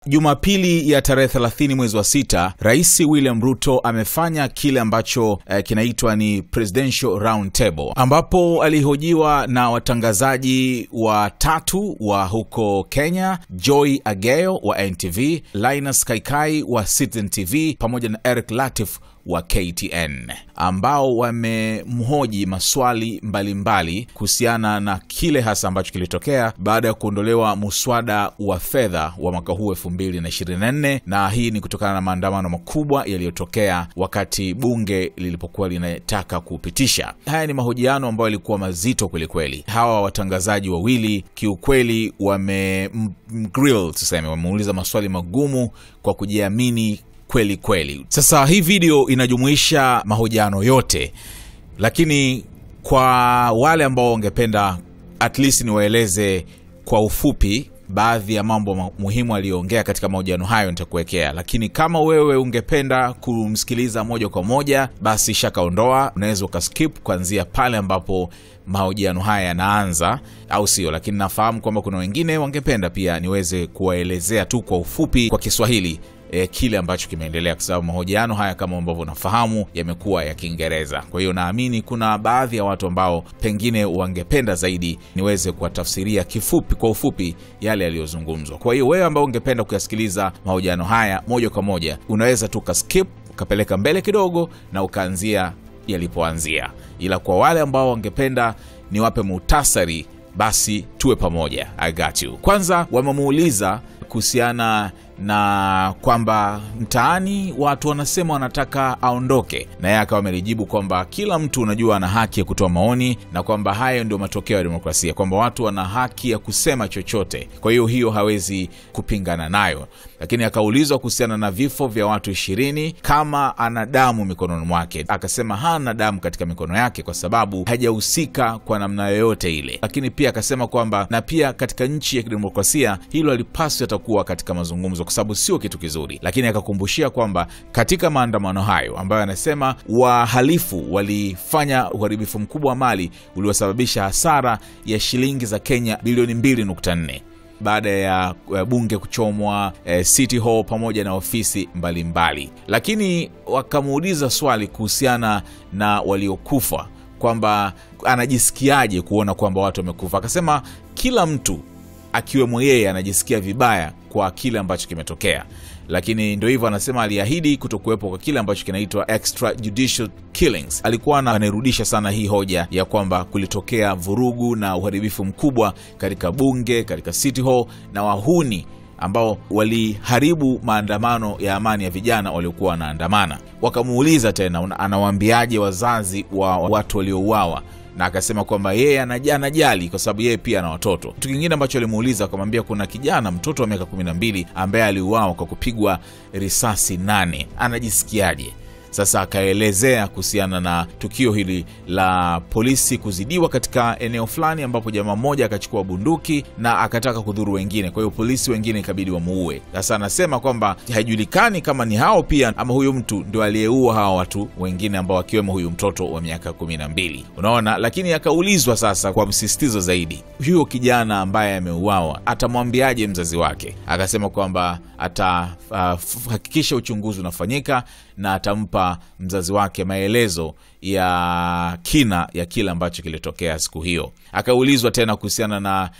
Jumapili ya tarehe 30 mwezi wa 6, Rais William Ruto amefanya kile ambacho kinaitwa ni Presidential Round Table, ambapo alihojiwa na watangazaji watatu wa huko Kenya, Joy Ageyo wa NTV, Linus Kaikai wa Citizen TV pamoja na Eric Latif wa KTN, ambao wamemhoji maswali mbalimbali kuhusiana na kile hasa ambacho kilitokea baada ya kuondolewa muswada wa fedha wa mwaka huu 2024, na hii ni kutokana na maandamano makubwa yaliyotokea wakati bunge lilipokuwa linataka kupitisha. Haya ni mahojiano ambayo yalikuwa mazito kweli kweli. Hawa watangazaji wawili kiukweli wamegrill, tuseme, wameuliza maswali magumu kwa kujiamini kweli kweli. Sasa hii video inajumuisha mahojiano yote, lakini kwa wale ambao wangependa at least niwaeleze kwa ufupi baadhi ya mambo muhimu aliyoongea katika mahojiano hayo nitakuwekea. Lakini kama wewe ungependa kumsikiliza moja kwa moja, basi shakaondoa, unaweza ukaskip kuanzia pale ambapo mahojiano haya yanaanza, au sio? Lakini nafahamu kwamba kuna wengine wangependa pia niweze kuwaelezea tu kwa ufupi kwa Kiswahili kile ambacho kimeendelea, kwa sababu mahojiano haya kama ambavyo nafahamu yamekuwa ya Kiingereza. Kwa hiyo naamini kuna baadhi ya watu ambao pengine wangependa zaidi niweze kuwatafsiria kifupi kwa ufupi yale yaliyozungumzwa. Kwa hiyo wewe ambao ungependa kuyasikiliza mahojiano haya moja kwa moja, unaweza tu skip ukapeleka mbele kidogo na ukaanzia yalipoanzia. Ila kwa wale ambao wangependa niwape muhtasari, basi tuwe pamoja. I got you. Kwanza wamemuuliza kuhusiana na kwamba mtaani watu wanasema wanataka aondoke, na yeye akawa amejibu kwamba kila mtu unajua ana haki ya kutoa maoni, na kwamba hayo ndio matokeo ya demokrasia, kwamba watu wana haki ya kusema chochote, kwa hiyo hawezi kupingana nayo. Lakini akaulizwa kuhusiana na vifo vya watu 20 kama ana damu mikononi mwake, akasema hana damu katika mikono yake kwa sababu hajahusika kwa namna yoyote ile. Lakini pia akasema kwamba na pia katika nchi ya kidemokrasia hilo halipaswi atakuwa katika mazungumzo kwa sababu sio kitu kizuri. Lakini akakumbushia kwamba katika maandamano hayo ambayo anasema wahalifu walifanya uharibifu mkubwa wa mali uliosababisha hasara ya shilingi za Kenya bilioni 2.4 baada ya bunge kuchomwa, City Hall pamoja na ofisi mbalimbali. Lakini wakamuuliza swali kuhusiana na waliokufa, kwamba anajisikiaje kuona kwamba watu wamekufa. Akasema kila mtu akiwemo yeye anajisikia vibaya kwa kile ambacho kimetokea, lakini ndio hivyo anasema aliahidi kutokuwepo kwa kile ambacho kinaitwa extrajudicial killings. Alikuwa anarudisha sana hii hoja ya kwamba kulitokea vurugu na uharibifu mkubwa katika bunge, katika City Hall, na wahuni ambao waliharibu maandamano ya amani ya vijana waliokuwa wanaandamana. Wakamuuliza tena anawaambiaje wazazi wa watu waliouawa, na akasema kwamba yeye anajali kwa sababu yeye pia ana watoto. Kitu kingine ambacho alimuuliza, akamwambia kuna kijana mtoto wa miaka 12 ambaye aliuawa kwa kupigwa risasi 8, anajisikiaje? Sasa akaelezea kuhusiana na tukio hili la polisi kuzidiwa katika eneo fulani ambapo jamaa mmoja akachukua bunduki na akataka kudhuru wengine, kwa hiyo polisi wengine ikabidi wamuue. Sasa anasema kwamba haijulikani kama ni hao pia ama huyu mtu ndio aliyeua hao watu wengine ambao akiwemo huyu mtoto wa miaka 12. Unaona? Lakini akaulizwa sasa kwa msisitizo zaidi, huyo kijana ambaye ameuawa atamwambiaje mzazi wake? Akasema kwamba atahakikisha uchunguzi unafanyika na atampa mzazi wake maelezo ya kina ya kila ambacho kilitokea siku hiyo. Akaulizwa tena kuhusiana na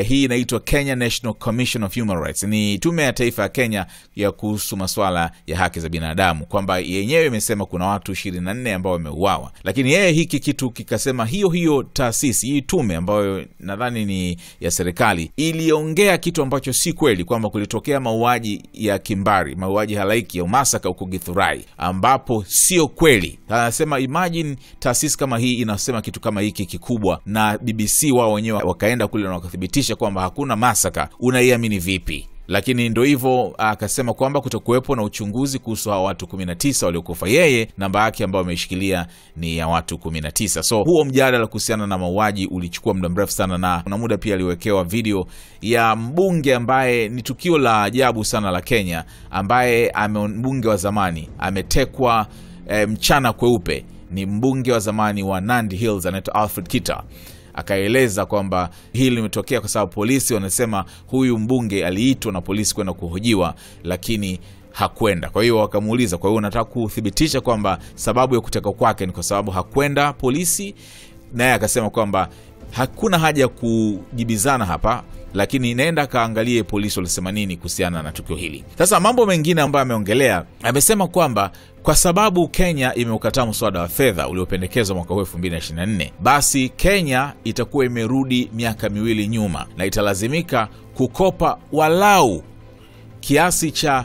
hii inaitwa Kenya National Commission of Human Rights, ni tume ya taifa ya Kenya ya kuhusu masuala ya haki za binadamu, kwamba yenyewe imesema kuna watu 24 ambao wameuawa. Lakini yeye hiki kitu kikasema hiyo taasisi, hii tume ambayo nadhani ni ya serikali, iliongea kitu ambacho si kweli, kwamba kulitokea mauaji ya kimbari, mauaji halaiki ya umasaka huko Githurai, ambapo sio kweli. Anasema imagine taasisi kama hii inasema kitu kama hiki kikubwa, na BBC wao wenyewe wakaenda kule na wakathibitisha kwamba hakuna masaka, unaiamini vipi? Lakini ndio hivyo akasema kwamba kutakuwepo na uchunguzi kuhusu hao watu 19 waliokufa. Yeye namba yake ambayo ameshikilia ni ya watu 19. So huo mjadala kuhusiana na mauaji ulichukua muda mrefu sana, na muda pia aliwekewa video ya mbunge ambaye ni tukio la ajabu sana la Kenya, ambaye mbunge wa zamani ametekwa mchana kweupe. Ni mbunge wa zamani wa Nandi Hills anaitwa Alfred Kita. Akaeleza kwamba hili limetokea kwa sababu polisi wanasema huyu mbunge aliitwa na polisi kwenda kuhojiwa lakini hakwenda. Kwa hiyo wakamuuliza, kwa hiyo unataka kuthibitisha kwamba sababu ya kuteka kwake ni kwa sababu hakwenda polisi? Naye akasema kwamba hakuna haja kujibizana hapa, lakini nenda kaangalie polisi walisema nini kuhusiana na tukio hili. Sasa mambo mengine ambayo ameongelea, amesema kwamba kwa sababu Kenya imeukataa mswada wa fedha uliopendekezwa mwaka 2024, basi Kenya itakuwa imerudi miaka 2 nyuma na italazimika kukopa walau kiasi cha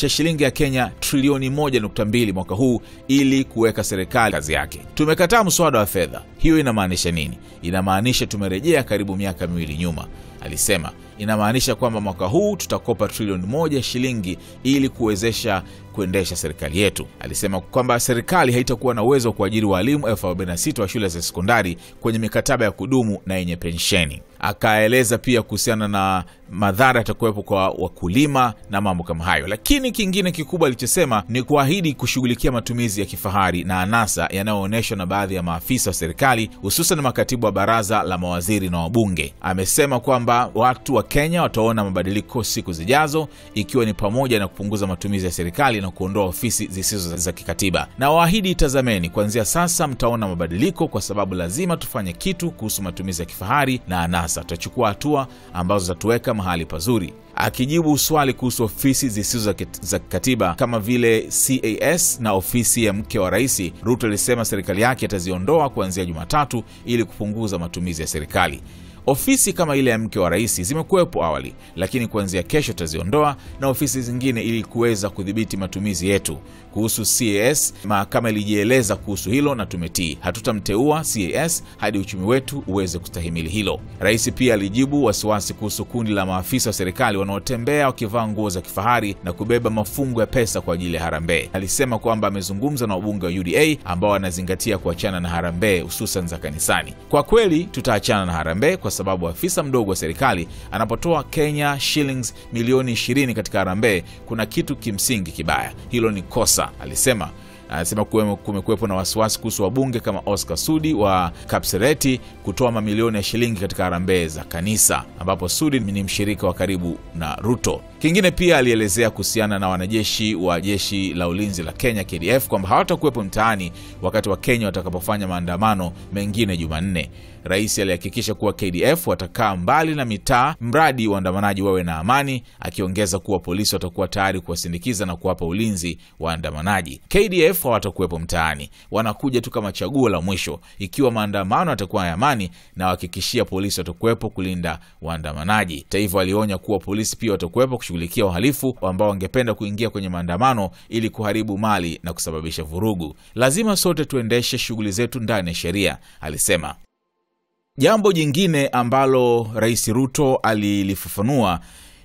shilingi ya Kenya trilioni 1.2 mwaka huu ili kuweka serikali kazi yake. Tumekataa mswada wa fedha. Hiyo inamaanisha nini? Inamaanisha tumerejea karibu miaka 2 nyuma. Alisema inamaanisha kwamba mwaka huu tutakopa trilioni 1 shilingi ili kuwezesha kuendesha serikali yetu. Alisema kwamba serikali haitakuwa na uwezo wa kuajiri walimu 46,000 wa shule za sekondari kwenye mikataba ya kudumu na yenye pensheni. Akaeleza pia kuhusiana na madhara yatakuwepo kwa wakulima na mambo kama hayo. Lakini kingine kikubwa alichosema ni kuahidi kushughulikia matumizi ya kifahari na anasa yanayoonyeshwa na baadhi ya maafisa wa serikali, hususan makatibu wa baraza la mawaziri na wabunge. Amesema kwamba watu wa Kenya wataona mabadiliko siku zijazo, ikiwa ni pamoja na kupunguza matumizi ya serikali na kuondoa ofisi zisizo za kikatiba. Na waahidi, tazameni, kuanzia sasa mtaona mabadiliko kwa sababu lazima tufanye kitu kuhusu matumizi ya kifahari na anasa. Tutachukua hatua ambazo zitatuweka mahali pazuri. Akijibu swali kuhusu ofisi zisizo za kikatiba kama vile CAS na ofisi ya mke wa rais, Ruto alisema serikali yake itaziondoa kuanzia Jumatatu ili kupunguza matumizi ya serikali. Ofisi kama ile ya mke wa rais zimekuwepo awali, lakini kuanzia kesho taziondoa na ofisi zingine ili kuweza kudhibiti matumizi yetu. Kuhusu CAS, mahakama ilijieleza kuhusu hilo na tumetii. Hatutamteua CAS hadi uchumi wetu uweze kustahimili hilo. Rais pia alijibu wasiwasi kuhusu kundi la maafisa wa serikali wanaotembea wakivaa nguo za kifahari na kubeba mafungu ya pesa kwa ajili ya harambee. Alisema kwamba amezungumza na wabunge wa UDA ambao wanazingatia kuachana na harambee hususan za kanisani. Kwa kweli tutaachana na harambee kwa sababu afisa mdogo wa serikali anapotoa Kenya shillings milioni 20 katika harambee, kuna kitu kimsingi kibaya. Hilo ni kosa, alisema. Anasema kumekuwepo na wasiwasi kuhusu wabunge kama Oscar Sudi wa Kapsereti kutoa mamilioni ya shilingi katika harambee za kanisa, ambapo Sudi ni mshirika wa karibu na Ruto. Kingine pia alielezea kuhusiana na wanajeshi wa jeshi la ulinzi la Kenya KDF kwamba hawatakuwepo mtaani wakati wa Kenya watakapofanya maandamano mengine Jumanne. Rais alihakikisha kuwa KDF watakaa mbali na mitaa mradi waandamanaji wawe na amani, akiongeza kuwa polisi watakuwa tayari kuwasindikiza na kuwapa ulinzi waandamanaji. KDF hawatakuwepo mtaani, wanakuja tu kama chaguo la mwisho ikiwa maandamano yatakuwa ya amani, na wahakikishia polisi watakuwepo kulinda waandamanaji. Taifa alionya kuwa polisi pia watakuwepo kushughulikia wahalifu ambao wangependa kuingia kwenye maandamano ili kuharibu mali na kusababisha vurugu. Lazima sote tuendeshe shughuli zetu ndani ya sheria, alisema. Jambo jingine ambalo Rais Ruto alilifafanua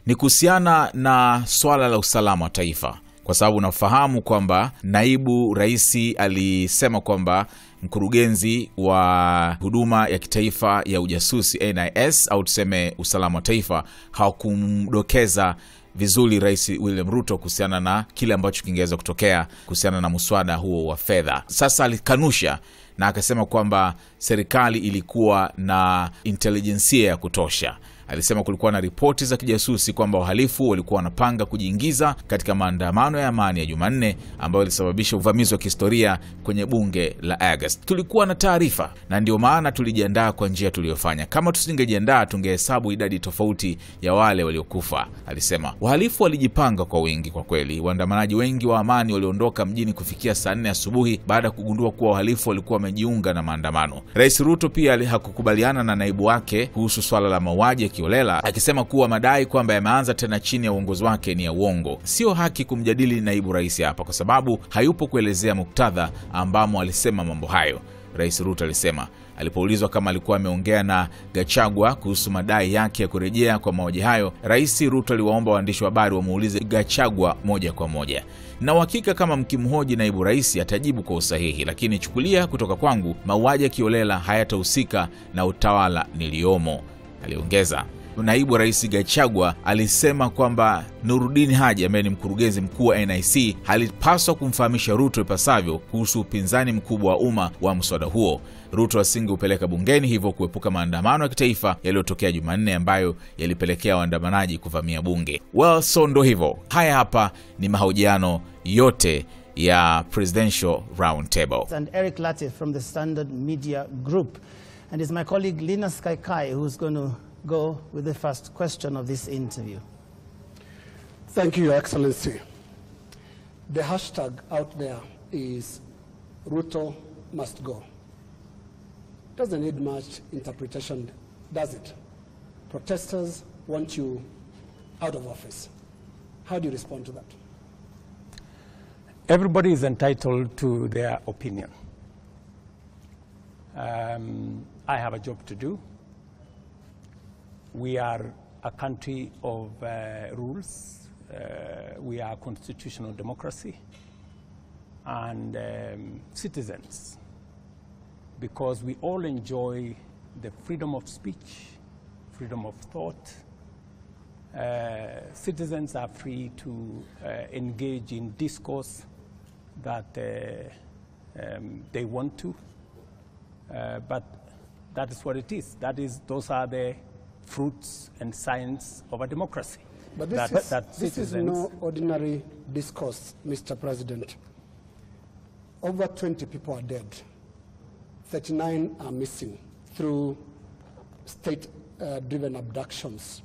ni kuhusiana na swala la usalama wa taifa, kwa sababu nafahamu kwamba naibu rais alisema kwamba mkurugenzi wa huduma ya kitaifa ya ujasusi NIS au tuseme usalama wa taifa hawakumdokeza vizuri Rais William Ruto kuhusiana na kile ambacho kingeweza kutokea kuhusiana na mswada huo wa fedha. Sasa alikanusha na akasema kwamba serikali ilikuwa na intelijensia ya kutosha. Alisema kulikuwa na ripoti za kijasusi kwamba wahalifu walikuwa wanapanga kujiingiza katika maandamano ya amani ya Jumanne ambayo ilisababisha uvamizi wa kihistoria kwenye bunge la August. Tulikuwa na taarifa na ndio maana tulijiandaa kwa njia tuliyofanya. Kama tusingejiandaa tungehesabu idadi tofauti ya wale waliokufa, alisema. Wahalifu walijipanga kwa wingi kwa kweli. Waandamanaji wengi wa amani waliondoka mjini kufikia saa 4 asubuhi baada ya kugundua kuwa wahalifu walikuwa wamejiunga na maandamano. Rais Ruto pia hakukubaliana na naibu wake kuhusu swala la mauaji kiolela, akisema kuwa madai kwamba yameanza tena chini ya uongozi wake ni ya uongo. Sio haki kumjadili naibu rais hapa kwa sababu hayupo kuelezea muktadha ambamo alisema mambo hayo, Rais Ruto alisema. Alipoulizwa kama alikuwa ameongea na Gachagua kuhusu madai yake ya kurejea kwa mauaji hayo, Rais Ruto aliwaomba waandishi wa habari wamuulize Gachagua moja kwa moja. Na uhakika kama mkimhoji naibu rais atajibu kwa usahihi, lakini chukulia kutoka kwangu, mauaji kiolela hayatahusika na utawala niliomo, aliongeza. naibu rais Gachagua alisema kwamba Nuruddin Haji ambaye ni mkurugenzi mkuu wa NIC halipaswa kumfahamisha Ruto ipasavyo kuhusu upinzani mkubwa wa umma wa mswada huo. Ruto asingeupeleka bungeni, hivyo kuepuka maandamano ya kitaifa yaliyotokea Jumanne ambayo yalipelekea waandamanaji kuvamia bunge. Well, so ndo hivyo. Haya hapa ni mahojiano yote ya Presidential Round Table. And Eric Latte from the Standard Media Group. And it's my colleague Lina Skaikai who's going to go with the first question of this interview. Thank you, Your Excellency. The hashtag out there is Ruto must go. Doesn't need much interpretation, does it? Protesters want you out of office. How do you respond to that? Everybody is entitled to their opinion. I have a job to do. We are a country of rules. We are a constitutional democracy and citizens, because we all enjoy the freedom of speech, freedom of thought. Citizens are free to engage in discourse that they want to, but that is what it is. Those are the fruits and signs of a democracy. But this is no ordinary discourse, Mr. President. Over 20 people are dead. 39 are missing through state-driven abductions.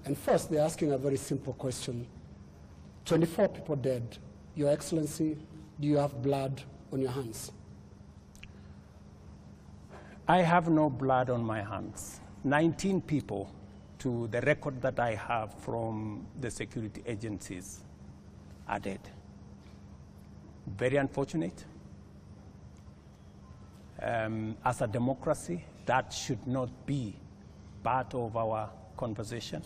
And first, they're asking a very simple question. 24 people dead. Your Excellency, do you have blood on your hands? I have no blood on my hands. 19 people, to the record that I have from the security agencies, are dead. Very unfortunate. As a democracy, that should not be part of our conversation.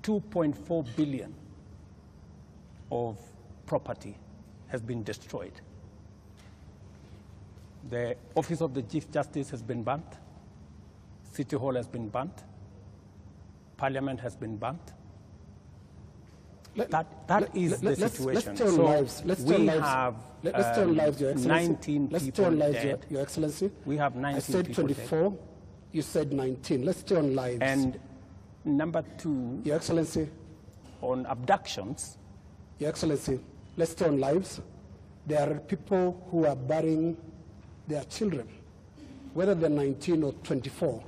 2.4 billion of property has been destroyed. The Office of the Chief Justice has been burnt. City Hall has been burnt. Parliament has been burnt. That is the situation. Let's turn lives. Let's turn lives, Your Excellency. 19 let's people turn lives, dead. Your Excellency. We have 19 I said people 24. dead. You said 19. Let's turn lives. And number two, Your Excellency. on abductions. Your Excellency, let's turn lives. There are people who are burying their children, whether they're 19 or 24,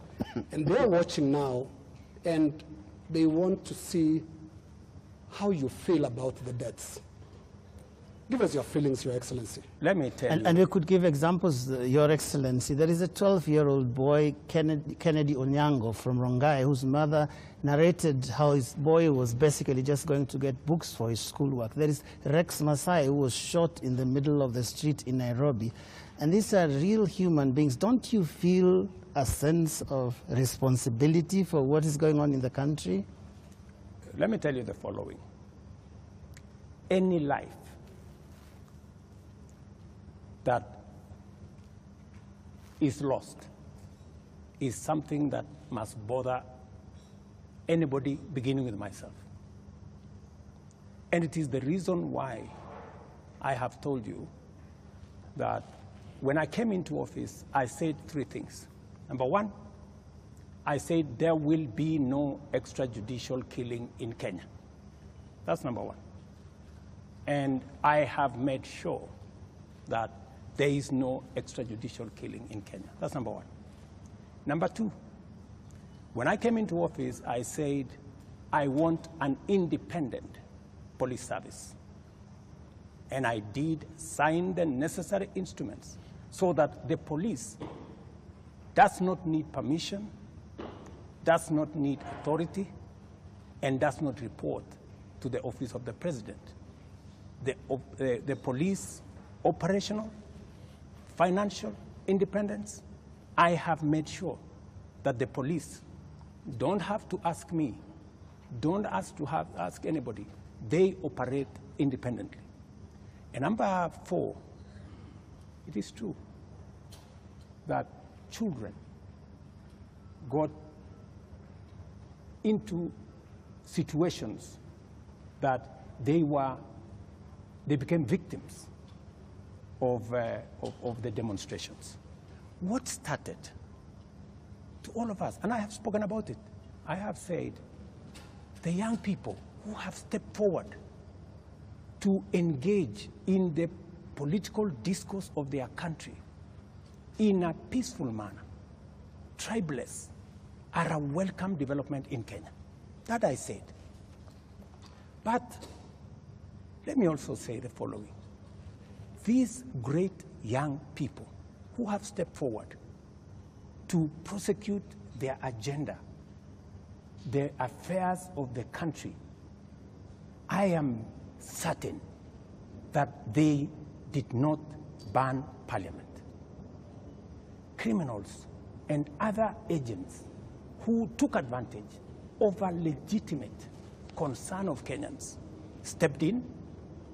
and they're watching now, and they want to see how you feel about the deaths. Give us your feelings, Your Excellency. Let me tell you. And we could give examples, Your Excellency. There is a 12-year-old boy, Kennedy Onyango from Rongai, whose mother narrated how his boy was basically just going to get books for his schoolwork. There is Rex Masai, who was shot in the middle of the street in Nairobi. And these are real human beings. Don't you feel a sense of responsibility for what is going on in the country? Let me tell you the following. Any life that is lost is something that must bother anybody, beginning with myself. And it is the reason why I have told you that when I came into office, I said three things. Number one, I said there will be no extrajudicial killing in Kenya. That's number one. And I have made sure that there is no extrajudicial killing in Kenya. That's number one. Number two, when I came into office, I said I want an independent police service. And I did sign the necessary instruments so that the police does not need permission, does not need authority, and does not report to the office of the president. The police operational, financial independence, I have made sure that the police don't have to ask me, don't ask anybody. They operate independently. And number four, it is true that children got into situations that they became victims of the demonstrations. What started to all of us, and I have spoken about it, I have said, the young people who have stepped forward to engage in the political discourse of their country in a peaceful manner, tribeless, are a welcome development in Kenya. That I said. But let me also say the following. These great young people who have stepped forward to prosecute their agenda, the affairs of the country, I am certain that they did not ban parliament. Criminals and other agents who took advantage of a legitimate concern of Kenyans stepped in,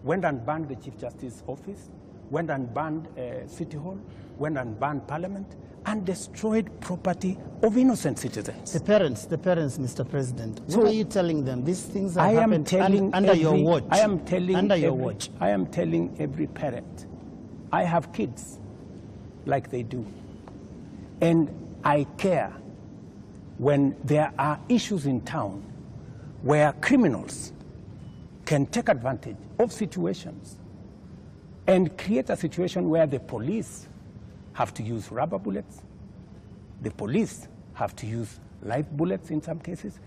went and banned the Chief Justice's office, went and banned City Hall, went and banned Parliament, and destroyed property of innocent citizens. The parents, Mr. President, So what are you telling them? These things have happened under your watch. I am telling under your watch. I am telling every parent, I have kids like they do, and I care when there are issues in town where criminals can take advantage of situations and create a situation where the police have to use rubber bullets, the police have to use live bullets in some cases,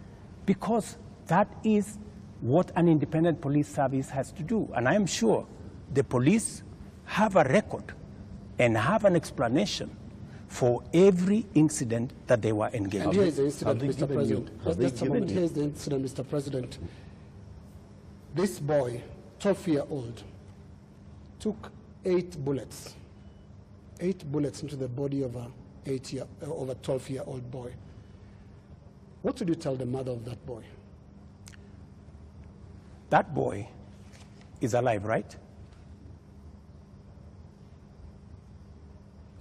because that is what an independent police service has to do. And I am sure the police have a record and have an explanation for every incident that they were engaged in. And here is the incident, Mr. President. Here is the incident, Mr. President. This boy, 12-year-old, took 8 bullets into the body of a 12-year-old boy. What would you tell the mother of that boy? That boy is alive, right?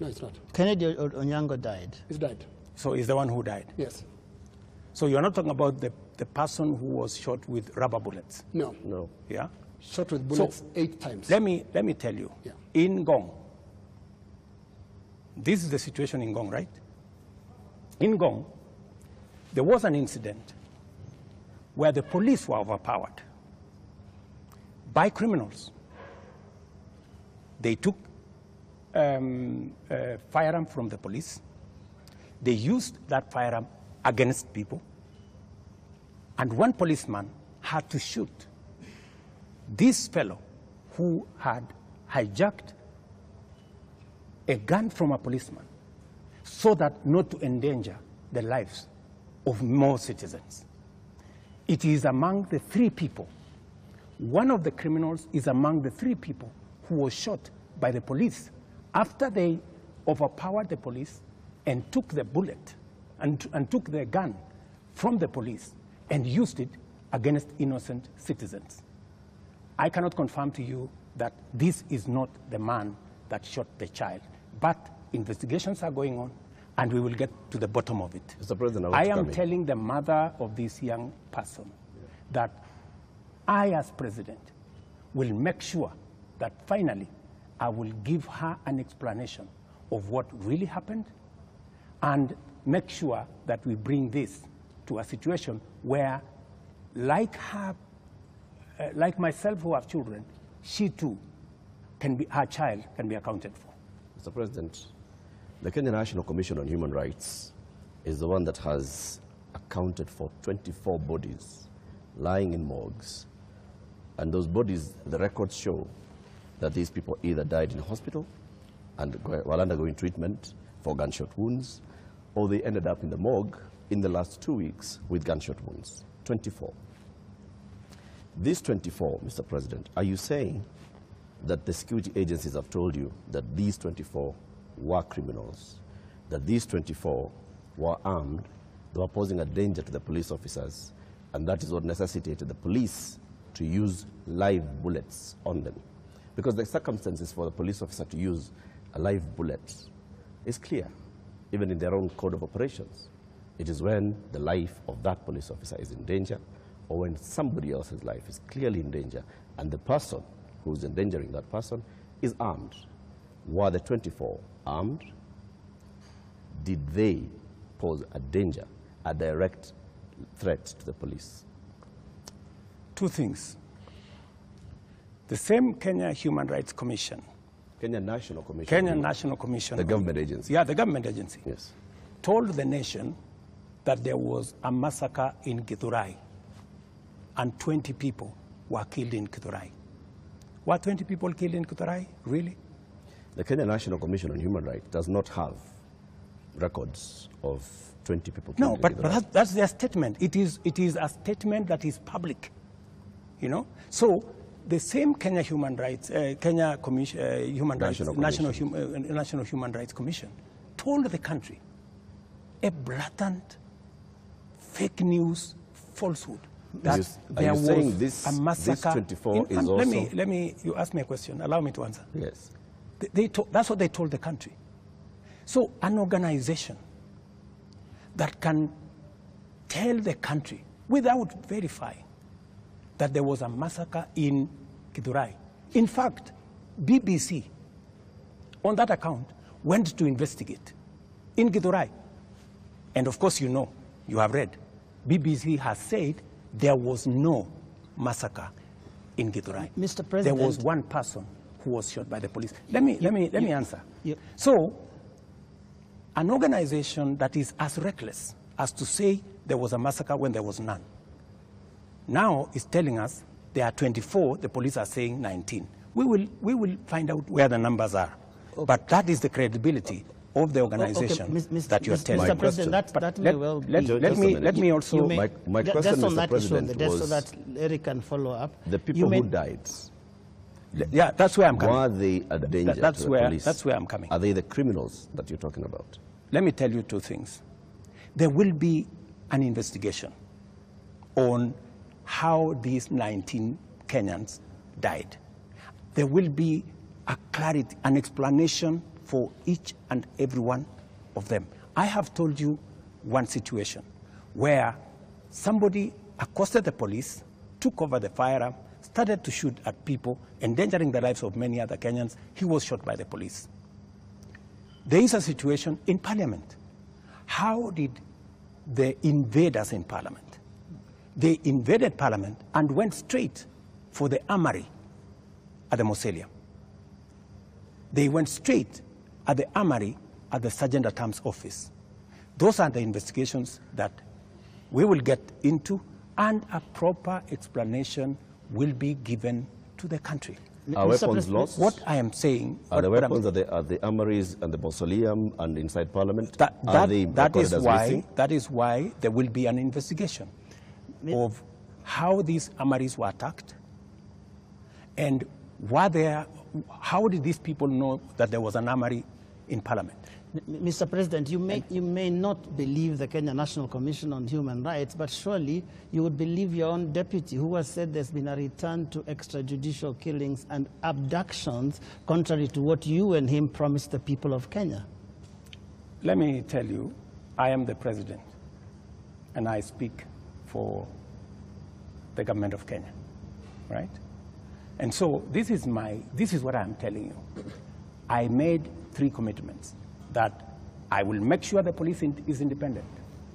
No, it's not. Kennedy Onyango died. He's died. So he's the one who died. Yes. So you're not talking about the person who was shot with rubber bullets? No. No. Yeah? Shot with bullets 8 times. Let me tell you, Yeah. in Ngong, this is the situation in Ngong, right? In Ngong, there was an incident where the police were overpowered by criminals. They took firearm from the police. They used that firearm against people. And one policeman had to shoot this fellow who had hijacked a gun from a policeman so that not to endanger the lives of more citizens. It is among the 3 people. One of the criminals is among the 3 people who was shot by the police after they overpowered the police and took the bullet and took the gun from the police and used it against innocent citizens. I cannot confirm to you that this is not the man that shot the child, but investigations are going on, and we will get to the bottom of it. Mr. President, I am telling the mother of this young person that I, as president, will make sure that finally I will give her an explanation of what really happened and make sure that we bring this to a situation where, like her, like myself who have children, she too her child can be accounted for. Mr. President, the Kenya National Commission on Human Rights is the one that has accounted for 24 bodies lying in morgues. And those bodies, the records show that these people either died in hospital and while undergoing treatment for gunshot wounds, or they ended up in the morgue in the last 2 weeks with gunshot wounds. 24. These 24, Mr. President, are you saying that the security agencies have told you that these 24 were criminals, that these 24 were armed, they were posing a danger to the police officers, and that is what necessitated the police to use live bullets on them? Because the circumstances for the police officer to use a live bullet is clear, even in their own code of operations. It is when the life of that police officer is in danger, or when somebody else's life is clearly in danger, and the person who is endangering that person is armed. Were the 24 armed? Did they pose a danger, a direct threat to the police? Two things. The same Kenya Human Rights Commission. Kenya National Commission. Kenya National Commission. The government agency. Yeah, the government agency. Yes. Told the nation that there was a massacre in Githurai and 20 people were killed in Githurai. Were 20 people killed in Githurai? Really? The Kenya National Commission on Human Rights does not have records of 20 people killed. No, but that's their statement. It is a statement that is public, you know. So the same Kenya Human Rights, Kenya Commission, Human Rights, National Human Rights Commission, told the country a blatant fake news falsehood that there was a massacre. This 24 is also... Let me. You asked me a question. Allow me to answer. Yes. That's what they told the country. So an organization that can tell the country without verifying that there was a massacre in Githurai. In fact, BBC, on that account, went to investigate in Githurai. And of course, you know, you have read, BBC has said there was no massacre in Githurai. Mr. President, there was one person who was shot by the police. Let me answer. So, an organization that is as reckless as to say there was a massacre when there was none, now is telling us there are 24, the police are saying 19. We will find out where the numbers are. Okay. But that is the credibility of the organization that you are telling. Mr. President, that may well be. Let me also... My question, just on Mr. that President, issue, was... so that Eric can follow up. The people who died... Yeah, that's where I'm coming. Were they a danger to the police? That's where I'm coming. Are they the criminals that you're talking about? Let me tell you two things. There will be an investigation on how these 19 Kenyans died. There will be a clarity, an explanation for each and every one of them. I have told you one situation where somebody accosted the police, took over the firearm, started to shoot at people, endangering the lives of many other Kenyans. He was shot by the police. There is a situation in Parliament. How did the invaders in Parliament? They invaded Parliament and went straight for the armory at the Mausoleum. They went straight at the armory at the Sergeant-at-Arms office. Those are the investigations that we will get into, and a proper explanation will be given to the country. Are weapons lost? What I am saying... Are the weapons at the armories and the Mausoleum and inside Parliament? That is why there will be an investigation of how these armories were attacked, and how did these people know that there was an armory in Parliament? Mr. President, you may not believe the Kenya National Commission on Human Rights, but surely you would believe your own deputy, who has said there's been a return to extrajudicial killings and abductions, contrary to what you and him promised the people of Kenya. Let me tell you, I am the president, and I speak for the government of Kenya, right? And so this is what I am telling you. I made 3 commitments. That I will make sure the police is independent.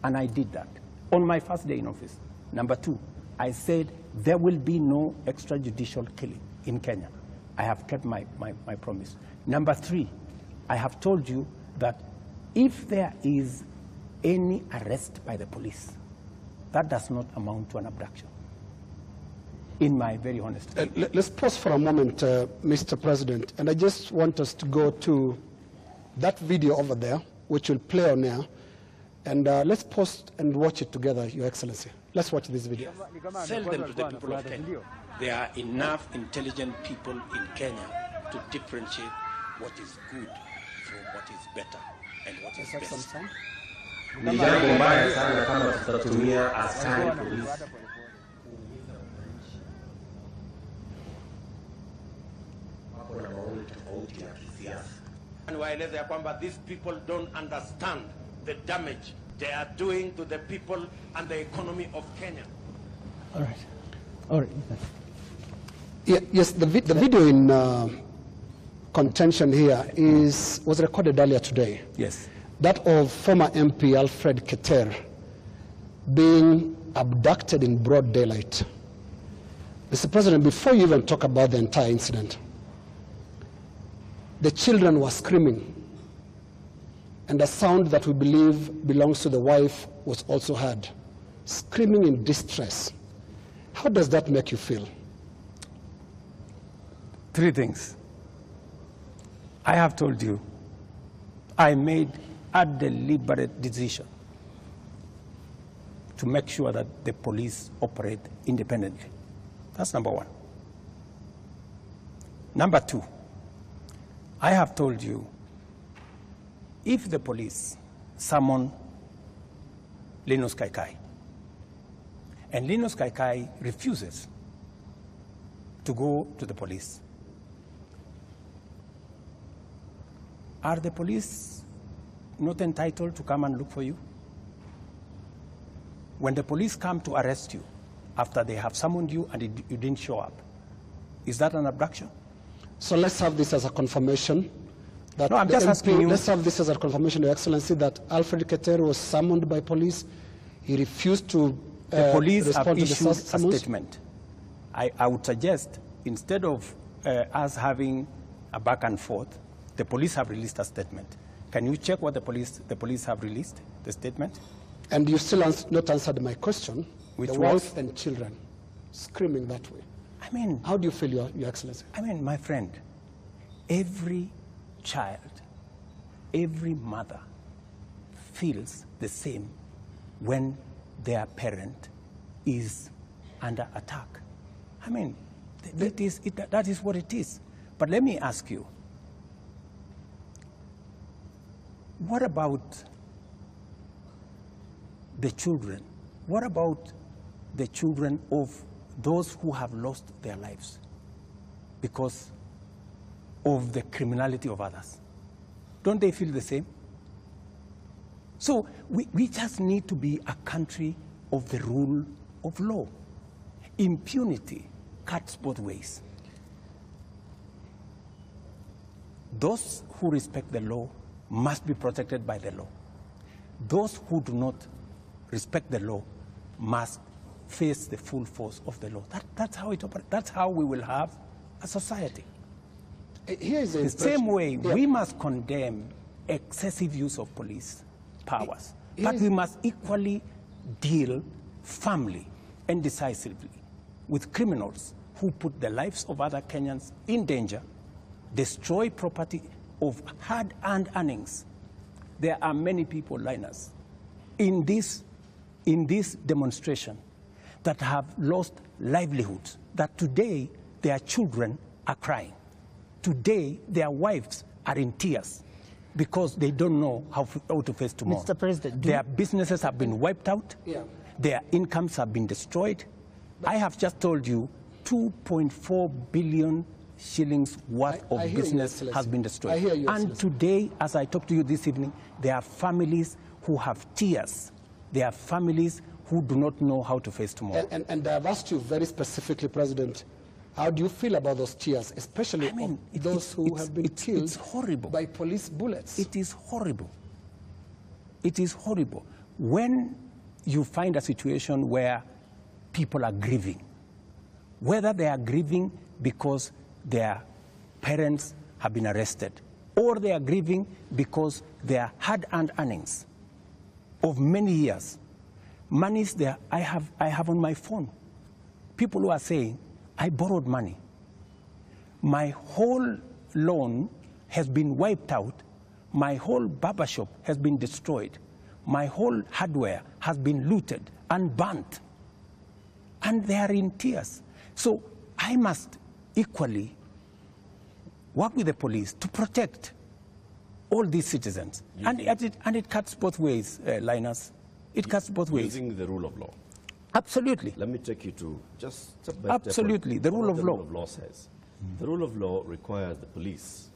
And I did that on my first day in office. Number 2, I said there will be no extrajudicial killing in Kenya. I have kept my promise. Number 3, I have told you that if there is any arrest by the police, that does not amount to an abduction. In my very honest opinion. Let's pause for a moment, Mr. President, and I just want us to go to that video over there, which will play on air, and let's pause and watch it together, Your Excellency. Let's watch this video. Sell them to the people of Kenya. There are enough intelligent people in Kenya to differentiate what is good from what is better and what is best. Ni jambo mbaya sana kama tutatumia askari polisi wako na maoni tofauti ya kisiasa. And waeleza ya kwamba these people don't understand the damage they are doing to the people and the economy of Kenya. All right. All right. Yeah, yes, the video in contention here was recorded earlier today. Yes. That of former MP Alfred Keter being abducted in broad daylight. Mr. President, before you even talk about the entire incident, the children were screaming, and a sound that we believe belongs to the wife was also heard, screaming in distress. How does that make you feel? Three things. I have told you, I made a deliberate decision to make sure that the police operate independently. That's number one. Number two, I have told you, if the police summon Linus Kaikai, and Linus Kaikai refuses to go to the police, are the police not entitled to come and look for you? When the police come to arrest you after they have summoned you and you didn't show up, is that an abduction? So let's have this as a confirmation. That No, I'm just asking you. Let's have this as a confirmation, Your Excellency, that Alfred Keter was summoned by police. He refused to The police have respond to the issued a summons. statement. I would suggest, instead of us having a back and forth, the police have released a statement. Can you check what the police have released, the statement? And you still not answered my question. Which the was? wife and children screaming that way. I mean, How do you feel, Your Excellency? I mean, my friend, every child, every mother feels the same when their parent is under attack. I mean, that is what it is. But let me ask you, what about the children? What about the children of those who have lost their lives because of the criminality of others? Don't they feel the same? So we just need to be a country of the rule of law. Impunity cuts both ways. Those who respect the law must be protected by the law. Those who do not respect the law must face the full force of the law. That's how it operates. That's how we will have a society. Here is The same way, we must condemn excessive use of police powers, but we must equally deal firmly and decisively with criminals who put the lives of other Kenyans in danger, destroy property of hard-earned earnings. There are many people, Linus, in this demonstration that have lost livelihoods, that today their children are crying. Today their wives are in tears because they don't know how to face tomorrow. Mr. President, their businesses have been wiped out. Yeah. Their incomes have been destroyed. I have just told you 2.4 billion shillings worth I of hear you, business Excellency. has been destroyed. I hear you, And Excellency. today, as I talk to you this evening, there are families who have tears. There are families who do not know how to face tomorrow. And I've asked you very specifically, President, how do you feel about those tears, especially those who have been killed it's horrible. by police bullets? It is horrible. It is horrible. When you find a situation where people are grieving, whether they are grieving because their parents have been arrested, or they are grieving because their hard-earned earnings of many years, monies there, I have on my phone, people who are saying, I borrowed money. My whole loan has been wiped out. My whole barbershop has been destroyed. My whole hardware has been looted and burnt. And they are in tears. So I must equally work with the police to protect all these citizens. And it cuts both ways, Linus. It cuts both ways. Using the rule of law. Absolutely. Let me take you to just step by step. Absolutely, the rule of law. The rule of law says. The rule of law requires the police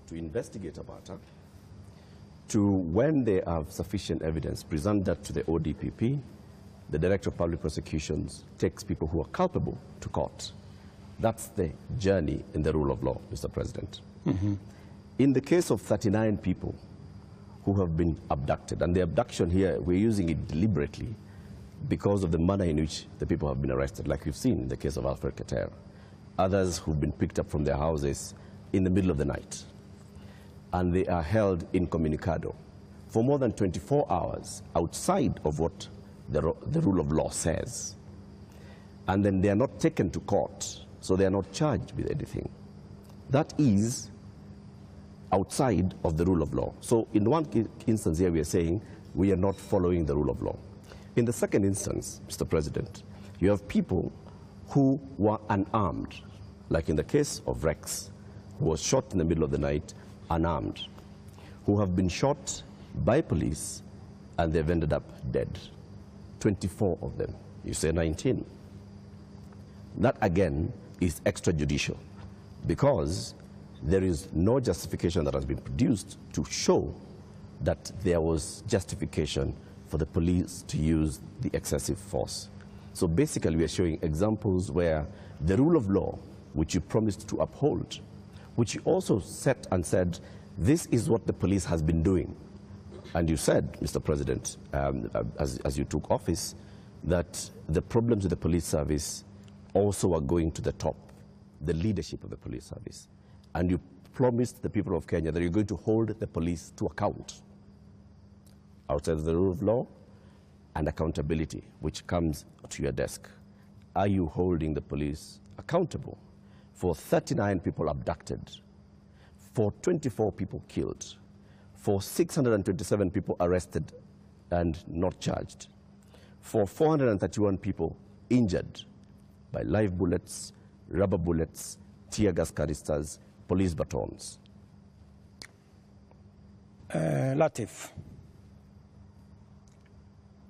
to investigate a matter to, when they have sufficient evidence, present that to the ODPP. The Director of Public Prosecutions takes people who are culpable to court. That's the journey in the rule of law, Mr. President. In the case of 39 people who have been abducted, and the abduction here, we're using it deliberately because of the manner in which the people have been arrested, like we've seen in the case of Alfred Keter. Others who've been picked up from their houses in the middle of the night, and they are held incommunicado for more than 24 hours outside of what the rule of law says. And then they are not taken to court, so they are not charged with anything. That is outside of the rule of law. So in one instance here, we are saying we are not following the rule of law. In the second instance, Mr. President, you have people who were unarmed, like in the case of Rex, who was shot in the middle of the night, unarmed, who have been shot by police, and they've ended up dead. 24 of them. You say 19. That, again, is extrajudicial, because there is no justification that has been produced to show that there was justification for the police to use the excessive force. So basically, we are showing examples where the rule of law, which you promised to uphold, which you also set and said, this is what the police has been doing. And you said, Mr. President, as you took office, that the problems with the police service also are going to the top, the leadership of the police service. And you promised the people of Kenya that you're going to hold the police to account outside of the rule of law and accountability, which comes to your desk. Are you holding the police accountable for 39 people abducted, for 24 people killed, for 627 people arrested and not charged, for 431 people injured by live bullets, rubber bullets, tear gas canisters, police batons? Latif,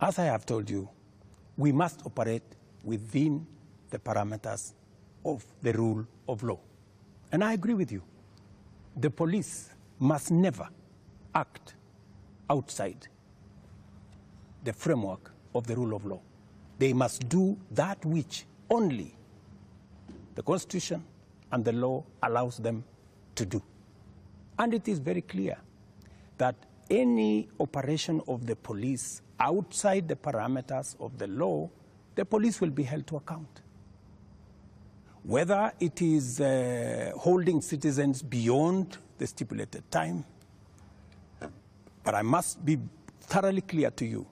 as I have told you, we must operate within the parameters of the rule of law. And I agree with you. The police must never act outside the framework of the rule of law. They must do that which only the Constitution and the law allows them to do. And it is very clear that any operation of the police outside the parameters of the law, the police will be held to account. Whether it is holding citizens beyond the stipulated time, but I must be thoroughly clear to you.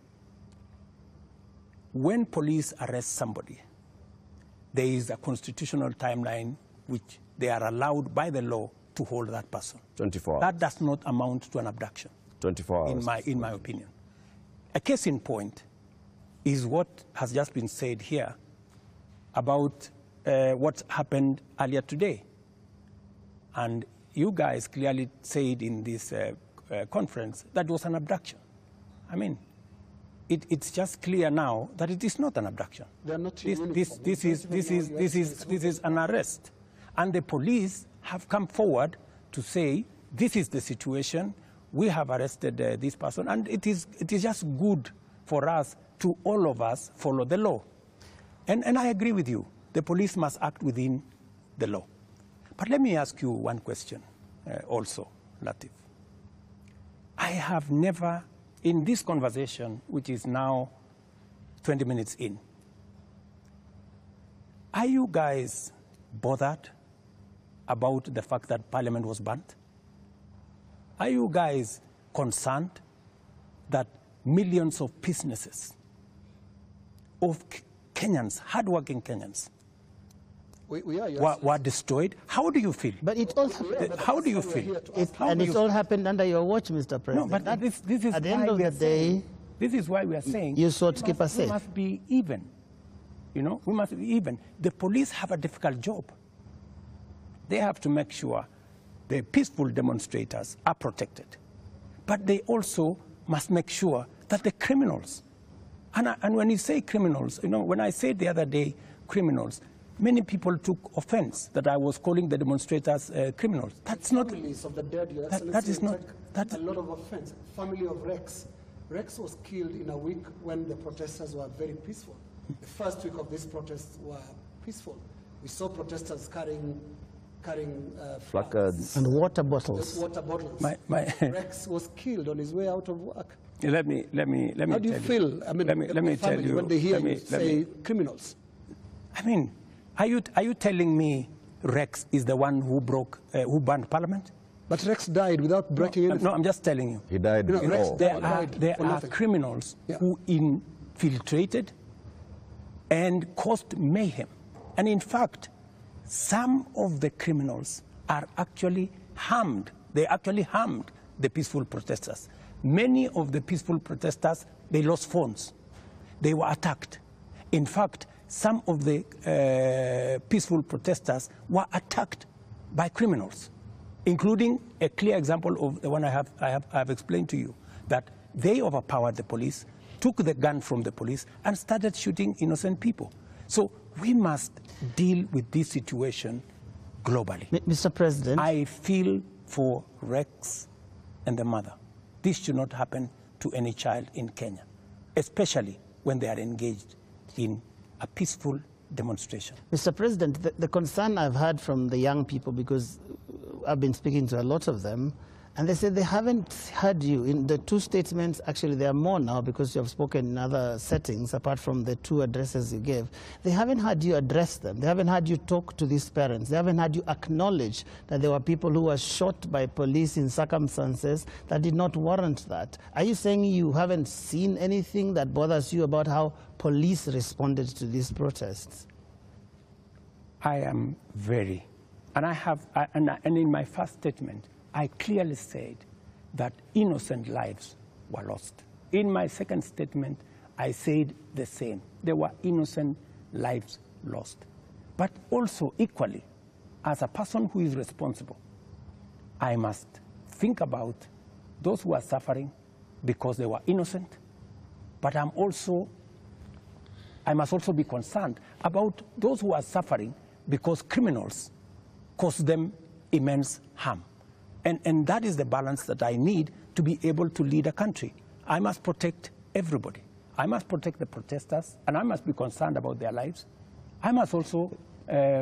When police arrest somebody, there is a constitutional timeline which they are allowed by the law to hold that person. 24 hours. That does not amount to an abduction. 24 hours. In my opinion. A case in point is what has just been said here about what happened earlier today. And you guys clearly said in this conference that it was an abduction. I mean, it's just clear now that it is not an abduction. They're not this is an arrest. And the police have come forward to say, this is the situation, we have arrested this person, and it is just good for us to all of us follow the law. And I agree with you, the police must act within the law. But let me ask you one question also, Latif. I have never, in this conversation, which is now 20 minutes in, are you guys bothered about the fact that Parliament was burnt? Are you guys concerned that millions of businesses, of Kenyans, hardworking Kenyans, were destroyed? How do you feel? But it all happened. How do you feel? It all happened under your watch, Mr. President. No, but this is at the end of the day, this is why we are saying you sought to keep us safe. We must be even. You know, we must be even. The police have a difficult job. They have to make sure the peaceful demonstrators are protected. But they also must make sure that the criminals, and when you say criminals, you know, when I said the other day criminals, many people took offense that I was calling the demonstrators criminals. That's not. Families of the dead, Your that Excellency, is not. That's a lot of offense. Family of Rex. Rex was killed in a week when the protesters were very peaceful. The first week of these protests were peaceful. We saw protesters carrying Placards. And water bottles. water bottles. Rex was killed on his way out of work. Let me. How do you feel? I mean, let me tell you when they hear you say criminals. I mean, are you telling me Rex is the one who burned Parliament? But Rex died without breaking anything. No, I'm just telling you. He died before. Rex There are criminals who infiltrated and caused mayhem. And in fact, some of the criminals are actually harmed. They actually harmed the peaceful protesters. Many of the peaceful protesters, they lost phones. They were attacked. In fact, some of the peaceful protesters were attacked by criminals, including a clear example of the one I have explained to you, that they overpowered the police, took the gun from the police, and started shooting innocent people. So we must deal with this situation globally. Mr. President. I feel for Rex and the mother. This should not happen to any child in Kenya, especially when they are engaged in a peaceful demonstration. Mr. President, the concern I've heard from the young people, because I've been speaking to a lot of them, and they said they haven't heard you. In the two statements, actually there are more now because you have spoken in other settings apart from the two addresses you gave. They haven't heard you address them. They haven't heard you talk to these parents. They haven't heard you acknowledge that there were people who were shot by police in circumstances that did not warrant that. Are you saying you haven't seen anything that bothers you about how police responded to these protests? I am very, and I have, and in my first statement, I clearly said that innocent lives were lost. In my second statement, I said the same. There were innocent lives lost. But also equally, as a person who is responsible, I must think about those who are suffering because they were innocent, but I must also be concerned about those who are suffering because criminals caused them immense harm. And that is the balance that I need to be able to lead a country. I must protect everybody. I must protect the protesters, and I must be concerned about their lives. I must also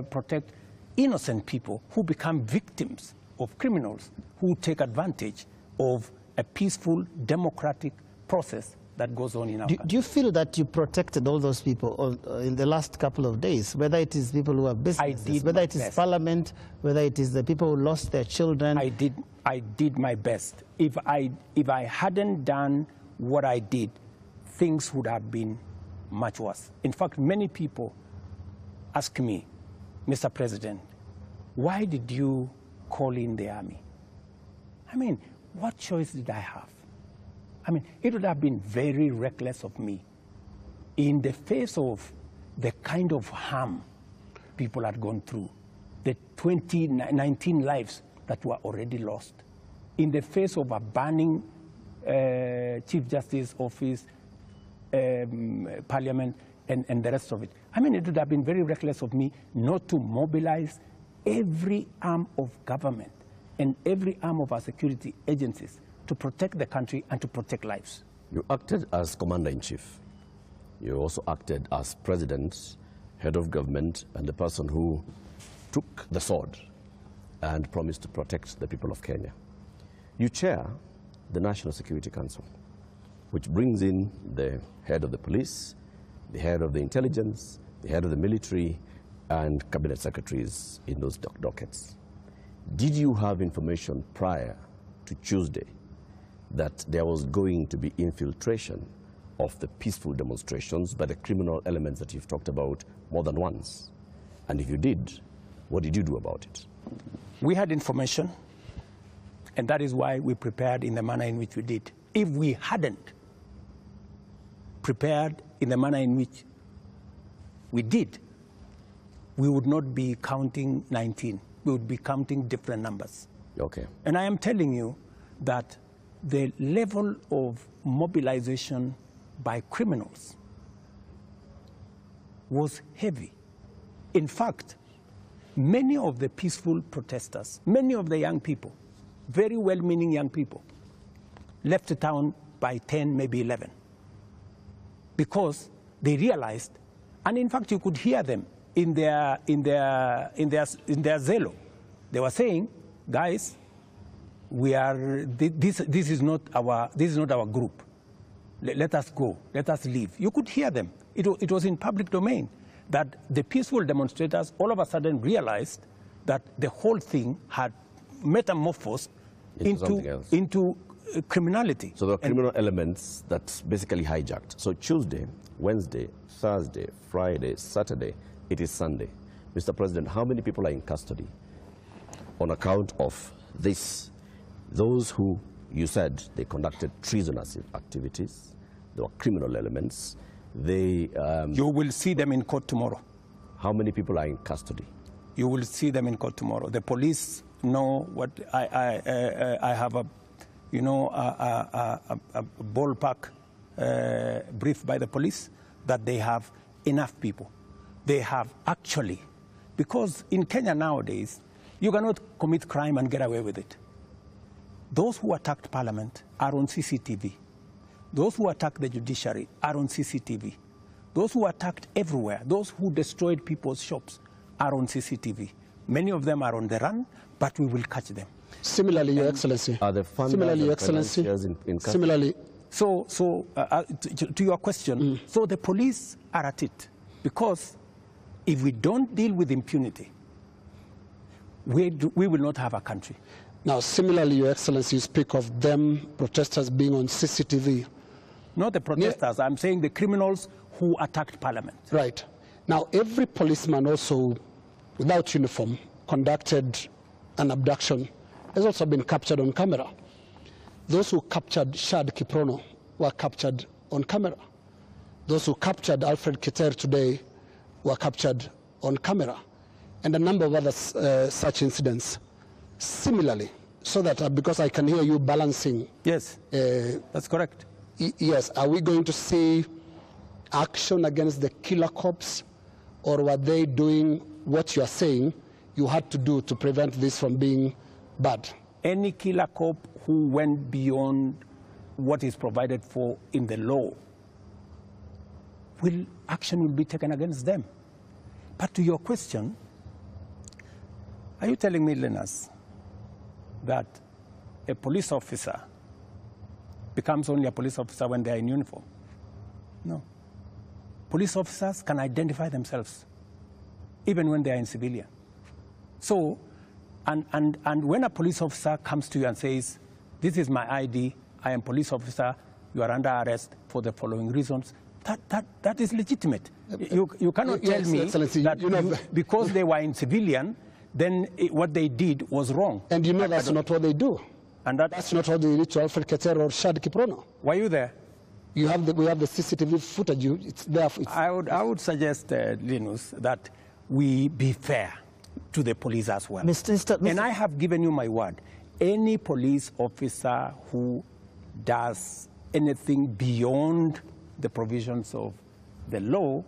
protect innocent people who become victims of criminals who take advantage of a peaceful, democratic process that goes on in our country. Do you feel that you protected all those people in the last couple of days, whether it is people who have businesses, whether it is Parliament, whether it is the people who lost their children? I did my best. If I hadn't done what I did, things would have been much worse. In fact, many people ask me, Mr. President, why did you call in the army? I mean, what choice did I have? I mean, it would have been very reckless of me in the face of the kind of harm people had gone through, the 19 lives that were already lost, in the face of a burning Chief Justice office, Parliament, and the rest of it. I mean, it would have been very reckless of me not to mobilize every arm of government and every arm of our security agencies to protect the country and to protect lives. You acted as Commander-in-Chief. You also acted as President, Head of Government, and the person who took the sword and promised to protect the people of Kenya. You chair the National Security Council, which brings in the head of the police, the head of the intelligence, the head of the military, and cabinet secretaries in those dockets. Did you have information prior to Tuesday that there was going to be infiltration of the peaceful demonstrations by the criminal elements that you've talked about more than once? And if you did, what did you do about it? We had information, and that is why we prepared in the manner in which we did. If we hadn't prepared in the manner in which we did, we would not be counting 19. We would be counting different numbers. Okay. And I am telling you that the level of mobilization by criminals was heavy. In fact, many of the peaceful protesters, many of the young people, very well-meaning young people, left the town by 10, maybe 11, because they realized, and in fact you could hear them in their zelo. They were saying, guys, this is not our group. Let us go. Let us leave. You could hear them. It was in public domain that the peaceful demonstrators all of a sudden realized that the whole thing had metamorphosed into criminality. So there are criminal elements that basically hijacked. So Tuesday, Wednesday, Thursday, Friday, Saturday, it is Sunday. Mr. President, how many people are in custody on account of this? Those who you said they conducted treasonous activities, there were criminal elements. You will see them in court tomorrow. How many people are in custody? You will see them in court tomorrow. The police know what I have a ballpark brief by the police that they have enough people. They have actually, because in Kenya nowadays, you cannot commit crime and get away with it. Those who attacked Parliament are on CCTV. Those who attacked the judiciary are on CCTV. Those who attacked everywhere, those who destroyed people's shops are on CCTV. Many of them are on the run, but we will catch them. Similarly, Your Excellency. Are the funders similarly, Your and Excellency. in Similarly. So to your question, so the police are at it, because if we don't deal with impunity, we will not have a country. Now, similarly, Your Excellency, you speak of them, protesters being on CCTV. Not the protesters, I'm saying the criminals who attacked Parliament. Right. Now, every policeman also, without uniform, conducted an abduction, has also been captured on camera. Those who captured Shad Kiprono were captured on camera. Those who captured Alfred Kiter today were captured on camera. And a number of other such incidents. Similarly, so that because I can hear you balancing. Yes, that's correct. Yes, are we going to see action against the killer cops, or were they doing what you are saying you had to do to prevent this from being bad? Any killer cop who went beyond what is provided for in the law, action will be taken against them. But to your question, are you telling me, Linus, that a police officer becomes only a police officer when they are in uniform? No. Police officers can identify themselves, even when they are in civilian. So, and when a police officer comes to you and says, this is my ID, I am police officer, you are under arrest for the following reasons, that is legitimate. You cannot tell me that because they were in civilian, then what they did was wrong. And you know that's not what they do. And that's not what they did to Alfred Keter or Shad Kiprono. Were you there? We have the CCTV footage. It's there. I would suggest, Linus, that we be fair to the police as well. Mr. And I have given you my word. Any police officer who does anything beyond the provisions of the law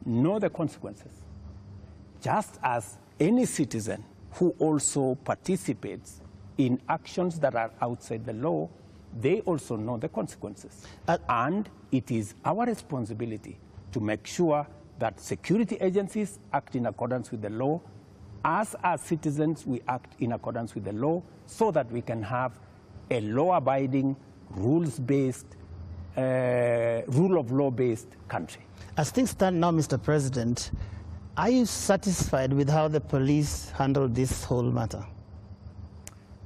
know the consequences. Just as any citizen who also participates in actions that are outside the law, they also know the consequences. And it is our responsibility to make sure that security agencies act in accordance with the law. As citizens, we act in accordance with the law so that we can have a law-abiding, rules-based, rule of law-based country. As things stand now, Mr. President, are you satisfied with how the police handled this whole matter?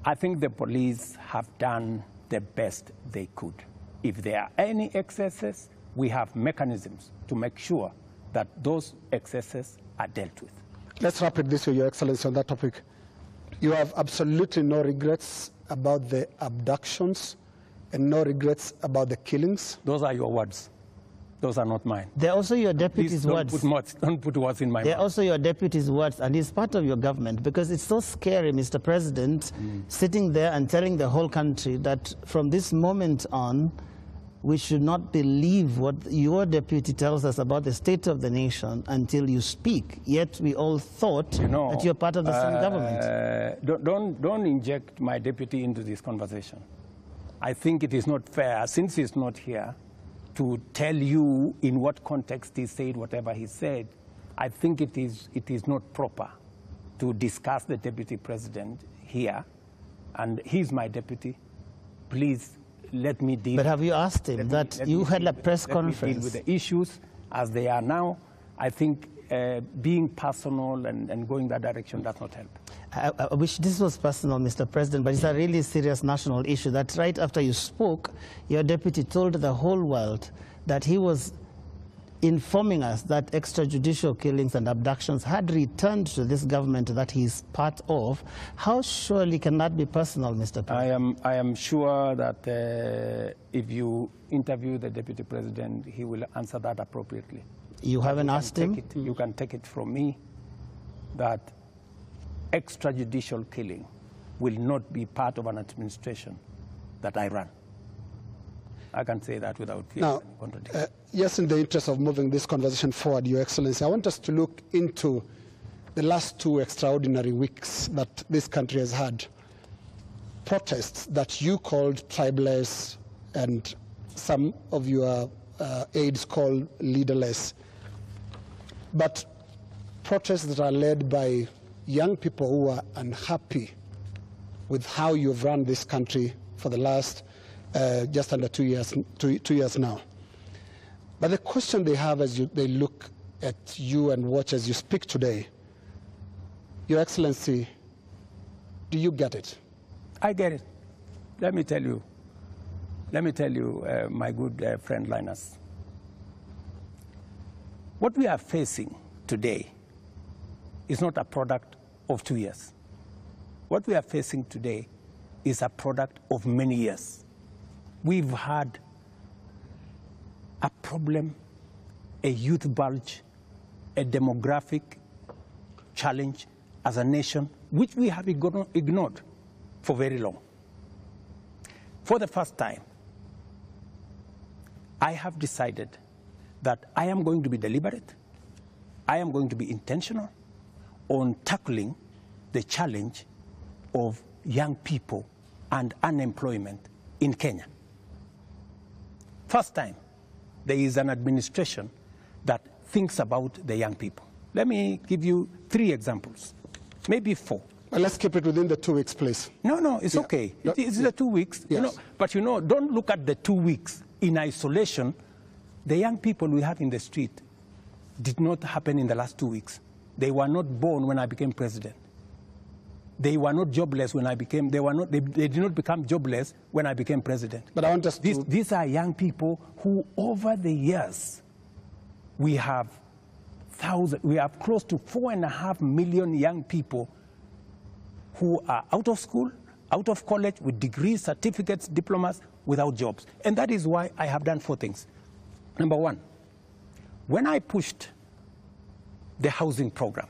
I think the police have done the best they could. If there are any excesses, we have mechanisms to make sure that those excesses are dealt with. Let's wrap it this way, Your Excellency, on that topic. You have absolutely no regrets about the abductions and no regrets about the killings? Those are your words. Those are not mine. They're also your deputy's words. Don't put words in my mouth. They're also your deputy's words, and he's part of your government, because it's so scary, Mr. President, sitting there and telling the whole country that from this moment on, we should not believe what your deputy tells us about the state of the nation until you speak. Yet we all thought that you're part of the same government. Don't inject my deputy into this conversation. I think it is not fair, since he's not here, to tell you in what context he said whatever he said. I think it is not proper to discuss the deputy president here, and he's my deputy. Please let me deal. But have you asked him that you had a press conference? Deal with the issues as they are now. I think being personal and going that direction does not help. I wish this was personal, Mr. President, but it's a really serious national issue that right after you spoke, your deputy told the whole world that he was informing us that extrajudicial killings and abductions had returned to this government that he's part of. How surely can that be personal, Mr. President? I am sure that if you interview the deputy president, he will answer that appropriately. You haven't asked him? You can take it from me that extrajudicial killing will not be part of an administration that I run. I can say that without fear of contradiction. Yes, in the interest of moving this conversation forward, Your Excellency, I want us to look into the last 2 extraordinary weeks that this country has had. Protests that you called tribeless and some of your aides call leaderless. But protests that are led by young people who are unhappy with how you've run this country for the last just under 2 years now. But the question they have as they look at you and watch as you speak today, Your Excellency, do you get it? I get it. Let me tell you, my good friend Linus, what we are facing today is not a product of 2 years. What we are facing today is a product of many years. We've had a problem, a youth bulge, a demographic challenge as a nation, which we have ignored for very long. For the first time, I have decided that I am going to be deliberate, I am going to be intentional on tackling the challenge of young people and unemployment in Kenya. First time, there is an administration that thinks about the young people. Let me give you 3 examples, maybe 4. Well, let's keep it within the 2 weeks, please. No, it's okay. It's the 2 weeks. Yes. But don't look at the 2 weeks in isolation. The young people we have in the street did not happen in the last 2 weeks. They were not born when I became president. They were not jobless when I became, they did not become jobless when I became president. But I want us to... These are young people who over the years, we have close to 4.5 million young people who are out of school, out of college, with degrees, certificates, diplomas, without jobs. And that is why I have done 4 things. Number 1, when I pushed the housing program,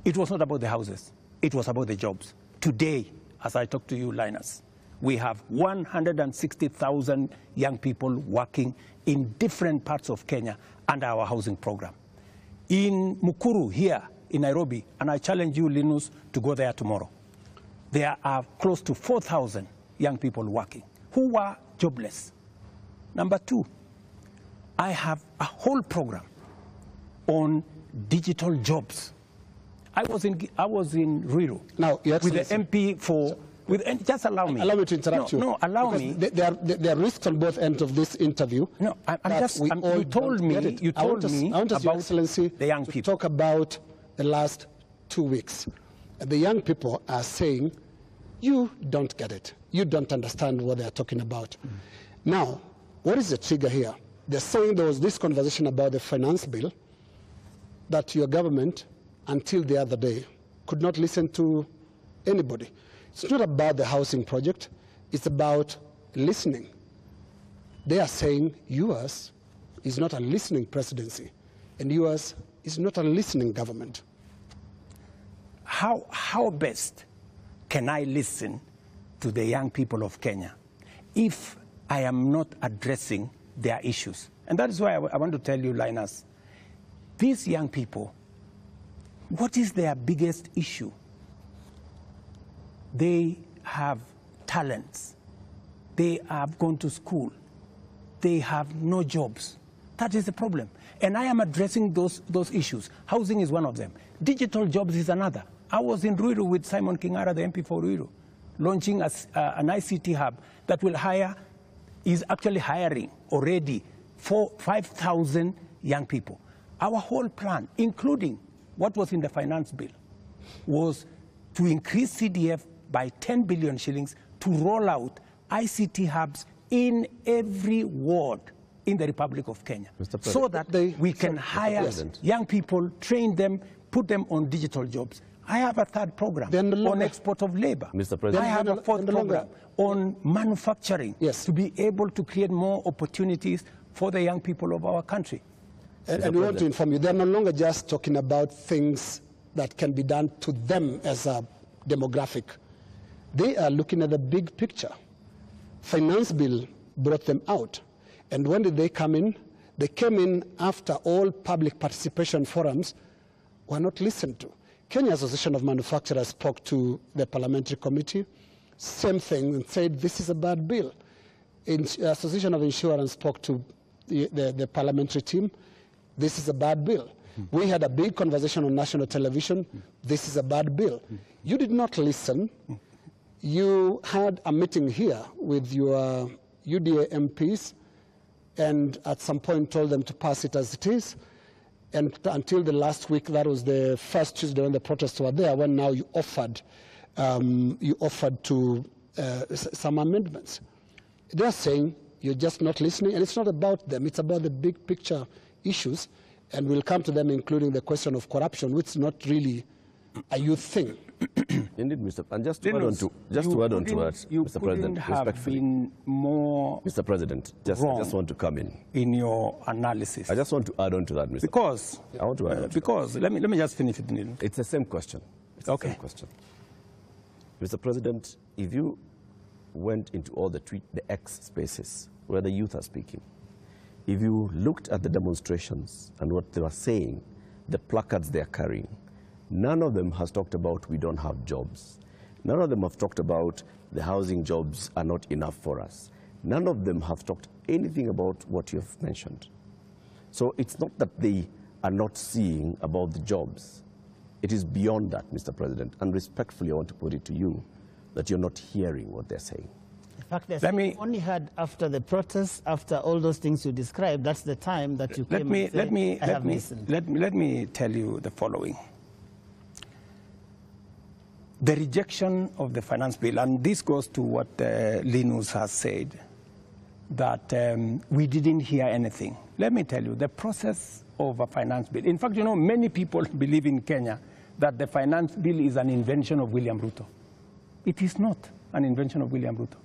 it was not about the houses. It was about the jobs. Today, as I talk to you, Linus, we have 160,000 young people working in different parts of Kenya under our housing program. In Mukuru, here in Nairobi, and I challenge you, Linus, to go there tomorrow, there are close to 4,000 young people working who were jobless. Number 2, I have a whole program on digital jobs. I was in Ruiru now, with the MP for... just allow me. Allow me to interrupt you. No, allow me. There are risks on both ends of this interview. No, you told me about Your Excellency the young people. To talk about the last 2 weeks. The young people are saying, you don't get it. You don't understand what they're talking about. Now, what is the trigger here? They're saying there was this conversation about the finance bill that your government, until the other day, could not listen to anybody. It's not about the housing project. It's about listening. They are saying yours is not a listening presidency, and yours is not a listening government. How best can I listen to the young people of Kenya if I am not addressing their issues. And that is why I want to tell you, Linus, these young people, what is their biggest issue? They have talents. They have gone to school. They have no jobs. That is the problem. And I am addressing those issues. Housing is one of them. Digital jobs is another. I was in Ruiru with Simon Kingara, the MP for Ruiru, launching an ICT hub that will is actually hiring already 5,000 young people. Our whole plan, including what was in the finance bill, was to increase CDF by 10 billion shillings to roll out ICT hubs in every ward in the Republic of Kenya, so that we can hire young people, train them, put them on digital jobs. I have a third program on export of labor. Mr. President, I have a fourth program on manufacturing, to be able to create more opportunities for the young people of our country. And we want to inform you, they're no longer just talking about things that can be done to them as a demographic. They are looking at the big picture. Finance bill brought them out. And when did they come in? They came in after all public participation forums were not listened to. Kenya Association of Manufacturers spoke to the parliamentary committee, same thing, and said this is a bad bill. Association of Insurance spoke to the parliamentary team, this is a bad bill. We had a big conversation on national television, this is a bad bill. You did not listen. You had a meeting here with your UDA MPs, and at some point told them to pass it as it is. And until the last week, that was the first Tuesday when the protests were there, when now you offered to some amendments. They're saying you're just not listening, and it's not about them. It's about the big picture issues, and we'll come to them, including the question of corruption, which is not really a youth thing. Indeed, Mr. And just to add on to that, Mr. President, respectfully, more Mr. President, I just want to come in your analysis. I just want to add on to that, Mr. Because I want to add on to because that. let me just finish it. It's the same question. It's the same question. Mr. President, if you went into all the X spaces where the youth are speaking, if you looked at the demonstrations and what they were saying, the placards they are carrying, none of them has talked about we don't have jobs. None of them have talked about the housing jobs are not enough for us. None of them have talked anything about what you have mentioned. So it's not that they are not seeing about the jobs. It is beyond that, Mr. President. And respectfully, I want to put it to you that you're not hearing what they're saying. In fact, they only had after the protests, after all those things you described, that's the time that you came and said, let me tell you the following. The rejection of the finance bill, and this goes to what Linus has said, that we didn't hear anything. Let me tell you, the process of a finance bill, in fact, you know, many people believe in Kenya that the finance bill is an invention of William Ruto. It is not an invention of William Ruto.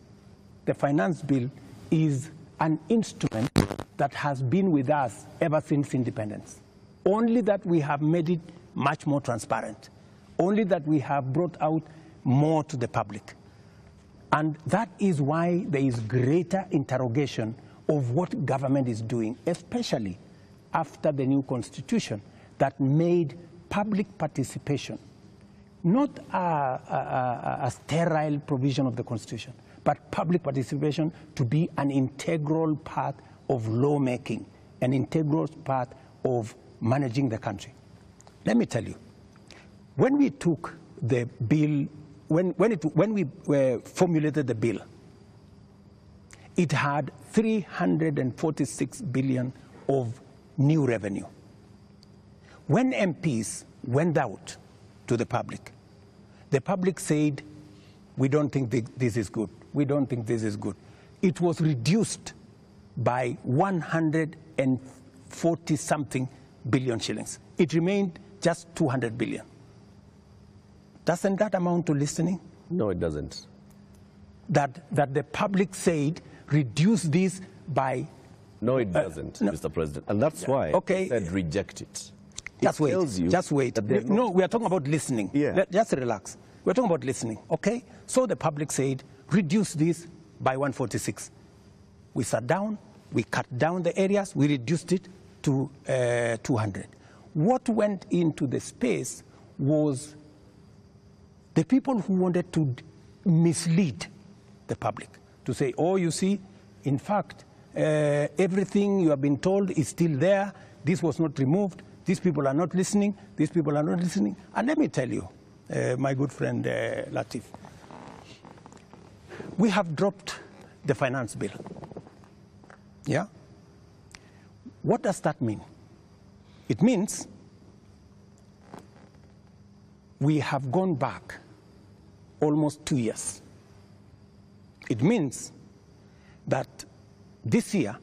The finance bill is an instrument that has been with us ever since independence. Only that we have made it much more transparent. Only that we have brought out more to the public. And that is why there is greater interrogation of what government is doing, especially after the new constitution that made public participation not a sterile provision of the constitution, but public participation to be an integral part of lawmaking, an integral part of managing the country. Let me tell you, when we took the bill, when we formulated the bill, it had 346 billion of new revenue. When MPs went out to the public said, we don't think this is good. We don't think this is good. It was reduced by 140-something billion shillings. It remained just 200 billion. Doesn't that amount to listening? No, it doesn't. That the public said, reduce this by... No, it doesn't, Mr. President. And that's why I said reject it. Just wait. No, we are talking about listening. Yeah. Just relax. We're talking about listening, okay? So the public said, reduce this by 146. We sat down, we cut down the areas, we reduced it to 200. What went into the space was the people who wanted to mislead the public, to say, oh, you see, in fact, everything you have been told is still there. This was not removed. These people are not listening. These people are not listening. And let me tell you, my good friend Latif, we have dropped the finance bill. Yeah? What does that mean? It means we have gone back almost 2 years. It means that this year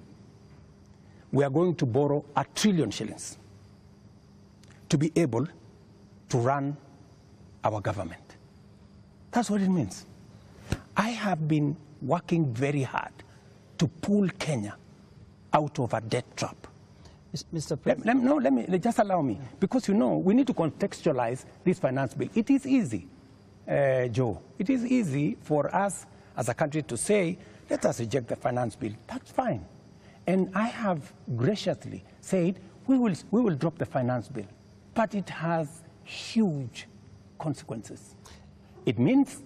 we are going to borrow 1 trillion shillings to be able to run our government. That's what it means. I have been working very hard to pull Kenya out of a debt trap. Mr. President. Let me just allow me, because you know we need to contextualize this finance bill. It is easy, Joe. It is easy for us as a country to say, let us reject the finance bill. That's fine. And I have graciously said, we will drop the finance bill. But it has huge consequences. It means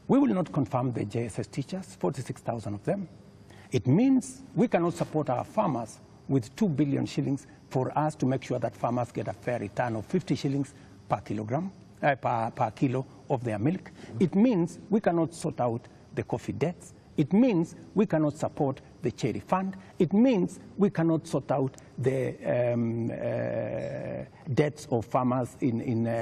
we will not confirm the JSS teachers, 46,000 of them. It means we cannot support our farmers with 2 billion shillings for us to make sure that farmers get a fair return of 50 shillings per kilogram, per kilo of their milk. It means we cannot sort out the coffee debts. It means we cannot support the cherry fund. It means we cannot sort out the debts of farmers in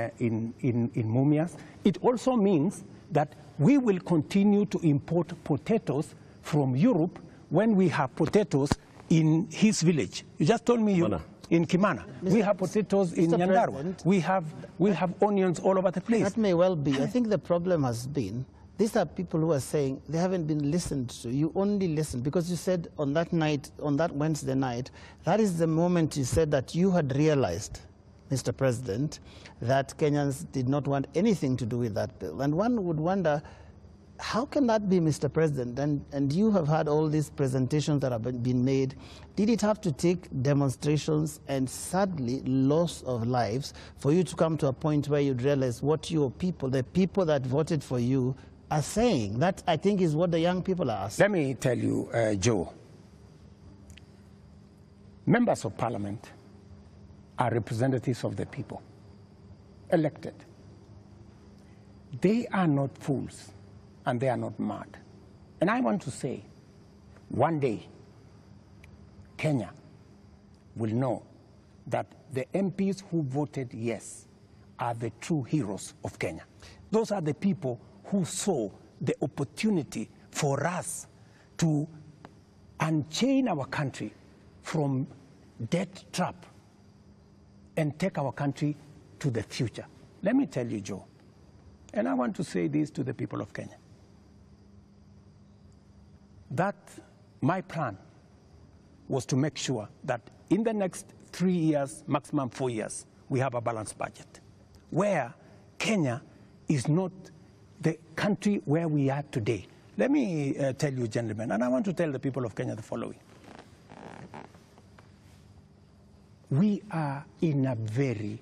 Mumias. It also means that we will continue to import potatoes from Europe when we have potatoes in his village. You just told me in Kimana. We have potatoes in Nyandarua. We have onions all over the place. That may well be. I think the problem has been, these are people who are saying they haven't been listened to. You only listened because you said on that night, on that Wednesday night, that is the moment you said that you had realized, Mr. President, that Kenyans did not want anything to do with that bill. And one would wonder, how can that be, Mr. President? And you have had all these presentations that have been made. Did it have to take demonstrations and sadly loss of lives for you to come to a point where you'd realize what your people, the people that voted for you, are saying? That, I think, is what the young people are asking. Let me tell you, Joe, members of parliament are representatives of the people, elected. They are not fools. And they are not mad. And I want to say, one day, Kenya will know that the MPs who voted yes are the true heroes of Kenya. Those are the people who saw the opportunity for us to unchain our country from debt trap and take our country to the future. Let me tell you, Joe, and I want to say this to the people of Kenya, that my plan was to make sure that in the next 3 years, maximum 4 years, we have a balanced budget, where Kenya is not the country where we are today. Let me tell you, gentlemen, and I want to tell the people of Kenya the following. We are in a very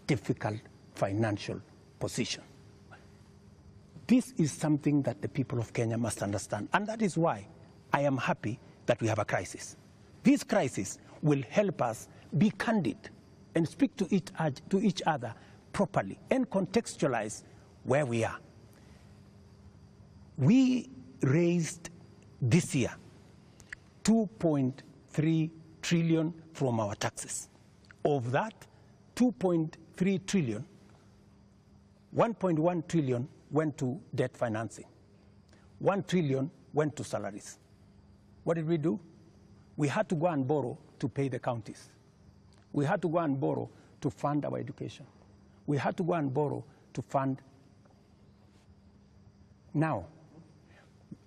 difficult financial position. This is something that the people of Kenya must understand, and that is why I am happy that we have a crisis. This crisis will help us be candid and speak to each other properly and contextualize where we are. We raised this year 2.3 trillion from our taxes. Of that 2.3 trillion, 1.1 trillion went to debt financing. 1 trillion went to salaries. What did we do? We had to go and borrow to pay the counties. We had to go and borrow to fund our education. We had to go and borrow to fund. Now,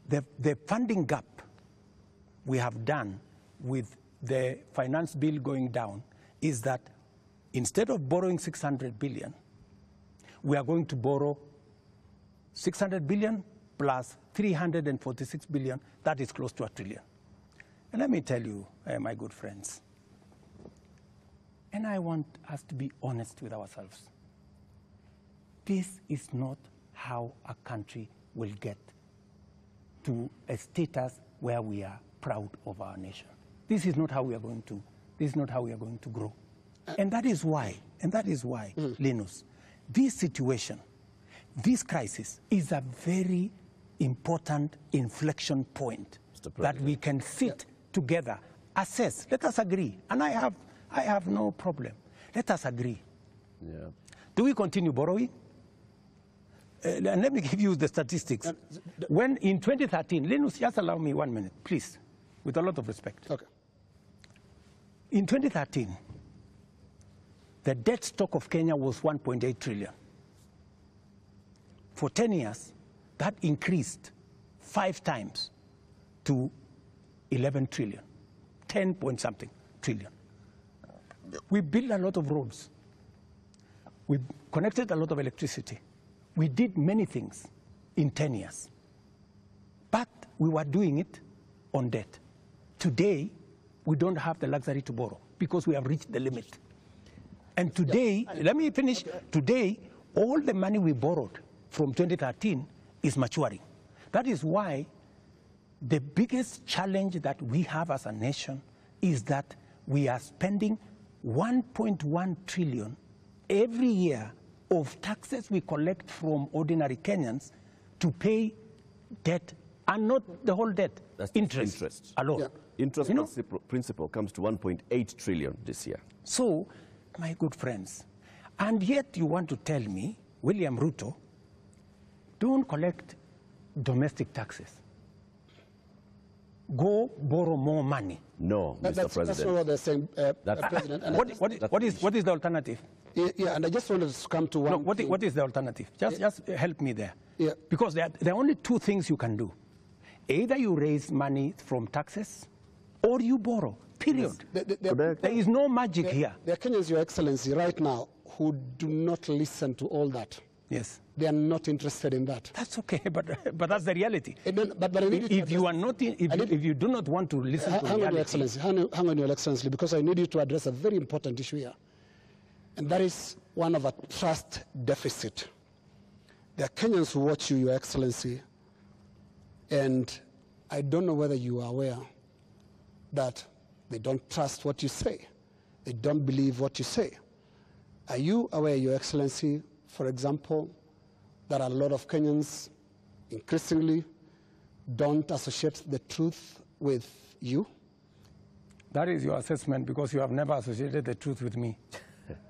the funding gap we have done with the finance bill going down is that instead of borrowing 600 billion, we are going to borrow 600 billion plus 346 billion, that is close to $1 trillion. And let me tell you, my good friends, and I want us to be honest with ourselves. This is not how a country will get to a status where we are proud of our nation. This is not how we are going to. This is not how we are going to grow. And that is why. Linus, this situation, this crisis is a very important inflection point that we can sit together, assess. Let us agree, and I have no problem. Let us agree. Yeah. Do we continue borrowing? And let me give you the statistics. When in 2013, Linus, just allow me 1 minute, please, with a lot of respect. Okay. In 2013, the debt stock of Kenya was 1.8 trillion. For 10 years, that increased 5 times to 11 trillion, 10 point something trillion. We built a lot of roads. We connected a lot of electricity. We did many things in 10 years. But we were doing it on debt. Today, we don't have the luxury to borrow because we have reached the limit. And today, let me finish. Today, all the money we borrowed from 2013 is maturing. That is why the biggest challenge that we have as a nation is that we are spending 1.1 trillion every year of taxes we collect from ordinary Kenyans to pay debt, and not the whole debt. That's interest alone. Yeah. Interest principal comes to 1.8 trillion this year. So, my good friends, and yet you want to tell me, William Ruto, don't collect domestic taxes. Go borrow more money. No, Mr. That's President. not what they're saying, President. And What is the alternative? yeah, and I just wanted to come to one. No, what is the alternative? Just help me there. Yeah. Because there are only two things you can do. Either you raise money from taxes or you borrow, period. There is no magic here. There are Kenyans, Your Excellency, right now who do not listen to all that. Yes. They are not interested in that. That's okay, but that's the reality. But I need If you are not, if you do not want to listen to hang on, Your reality, Excellency, hang on, Your Excellency, because I need you to address a very important issue here, and that is one of a trust deficit. There are Kenyans who watch you, Your Excellency, and I don't know whether you are aware that they don't trust what you say. They don't believe what you say. Are you aware, Your Excellency, for example, that a lot of Kenyans increasingly don't associate the truth with you? that is your assessment because you have never associated the truth with me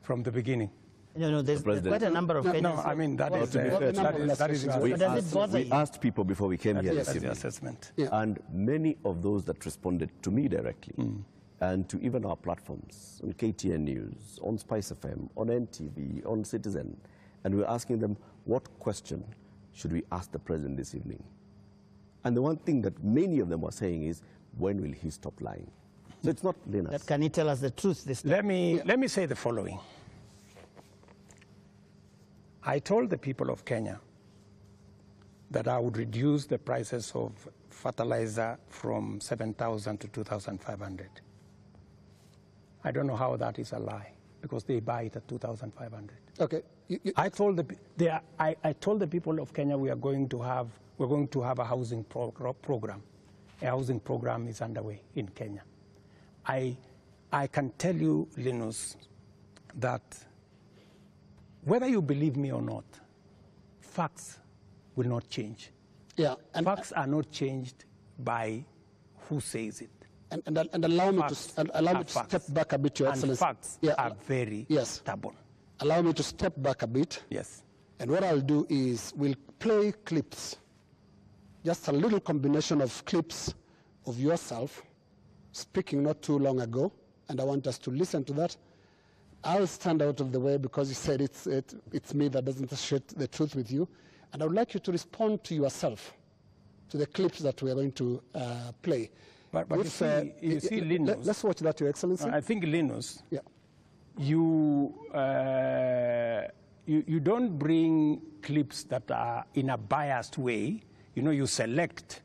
from the beginning. No, there's quite a number of Kenyans. No, I mean, that is your We asked people before we came here this the evening. assessment. Yeah. And many of those that responded to me directly, and to even our platforms, on KTN News, on Spice FM, on NTV, on Citizen, and we were asking them, what question should we ask the president this evening? And the one thing that many of them were saying is, when will he stop lying? So it's not Linus. Can he tell us the truth this time? Let me say the following. I told the people of Kenya that I would reduce the prices of fertilizer from 7,000 to 2,500. I don't know how that is a lie, because they buy it at 2,500. Okay. I told the people of Kenya we're going to have a housing program. A housing program is underway in Kenya. I can tell you, Linus, that whether you believe me or not, facts will not change. Yeah. And facts are not changed by who says it. And allow me to step back a bit, Your Excellency. And facts are very stubborn. Allow me to step back a bit. Yes. And what I'll do is we'll play clips, just a little combination of clips of yourself speaking not too long ago, and I want us to listen to that. I'll stand out of the way because you said it's me that doesn't share the truth with you, and I would like you to respond to yourself, to the clips that we are going to play. But you see, Linus. Let's watch that, Your Excellency. I think, Linus, yeah. You don't bring clips that are in a biased way. you select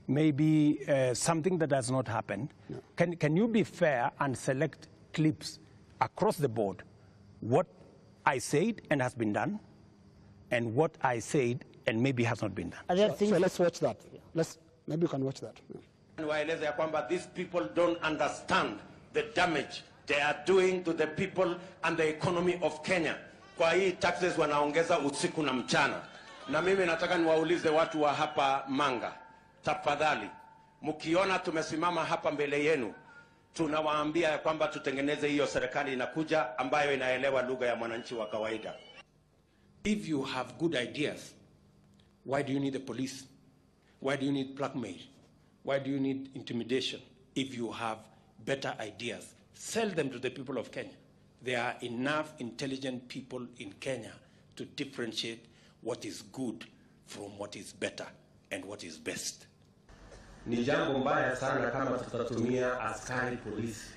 maybe something that has not happened. Yeah. Can you be fair and select clips across the board? What I said and has been done, and what I said and maybe has not been done. Are there things So let's watch that. Maybe you can watch that. Yeah. Waeleze ya kwamba these people don't understand the damage they are doing to the people and the economy of Kenya. Kwa hii taxes wanaongeza usiku na mchana. Na mimi nataka niwaulize watu wa hapa Manga, tafadhali, mkiona tumesimama hapa mbele yenu, tunawaambia ya kwamba tutengeneze hiyo serikali inakuja ambayo inaelewa lugha ya mwananchi wa kawaida. If you have good ideas, why do you need the police? Why do you need blackmail? Why do you need intimidation? If you have better ideas, sell them to the people of Kenya. There are enough intelligent people in Kenya to differentiate what is good from what is better and what is best. Ni jambo mbaya sana kama tutatumia askari polisi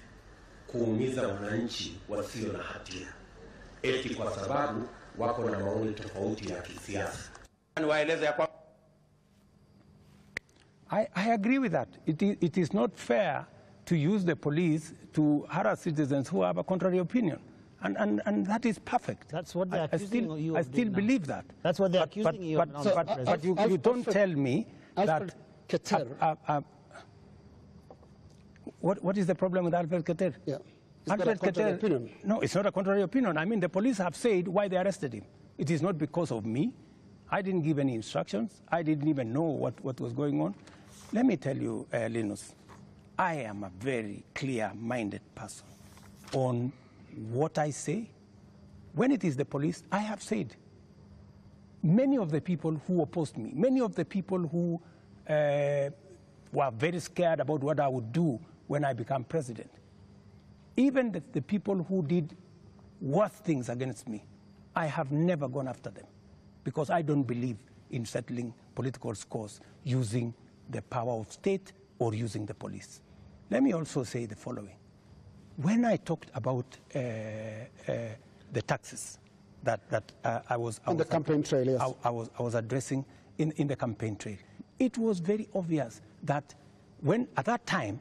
kuumiza wananchi wasio na hatia eti kwa sababu wako na maoni tofauti ya kisiasa. Waeleze ya kwa I agree with that. It is not fair to use the police to harass citizens who have a contrary opinion. And that is perfect. That's what they're accusing you of I still doing believe now. that. That's what they're accusing you of now. But you don't tell me that... What is the problem with Alfred Keter? Yeah. Alfred Keter, no, it's not a contrary opinion. I mean, the police have said why they arrested him. It is not because of me. I didn't give any instructions. I didn't even know what was going on. Let me tell you, Linus, I am a very clear-minded person on what I say. When it is the police, I have said, many of the people who opposed me, many of the people who were very scared about what I would do when I become president, even the people who did worse things against me, I have never gone after them because I don't believe in settling political scores using the power of state or using the police. Let me also say the following. When I talked about the taxes that I was on the campaign trail, yes. I was addressing in the campaign trail, it was very obvious that when at that time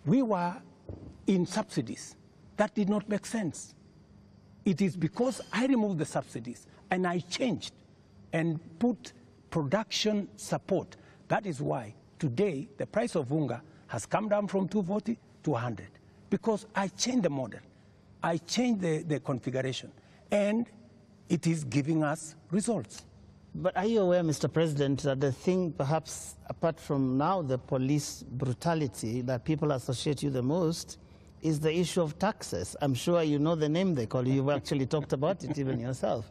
we were in subsidies, that did not make sense. It is because I removed the subsidies and I changed and put production support. That is why today the price of unga has come down from 240 to 100. Because I changed the model, I changed the configuration, and it is giving us results. But are you aware, Mr. President, that the thing perhaps, apart from now the police brutality that people associate you the most, is the issue of taxes? I'm sure you know the name they call you. You've actually talked about it even yourself.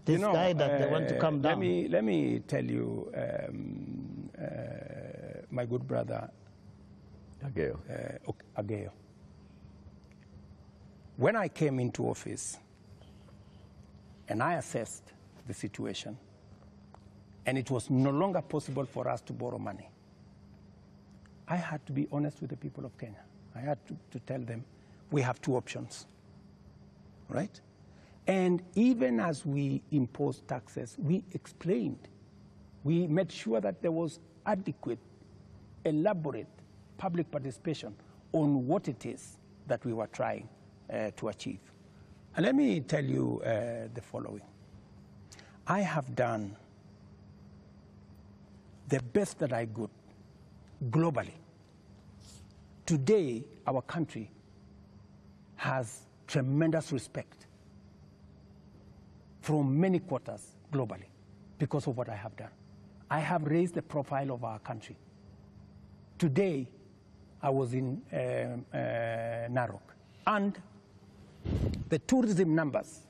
This guy that they want to come down. Let me tell you, my good brother, Ageo. When I came into office and I assessed the situation, and it was no longer possible for us to borrow money, I had to be honest with the people of Kenya. I had to tell them we have two options, right? And even as we imposed taxes, we explained, we made sure that there was adequate, elaborate public participation on what it is that we were trying to achieve. And let me tell you the following. I have done the best that I could globally. Today, our country has tremendous respect from many quarters globally because of what I have done. I have raised the profile of our country. Today, I was in Narok, and the tourism numbers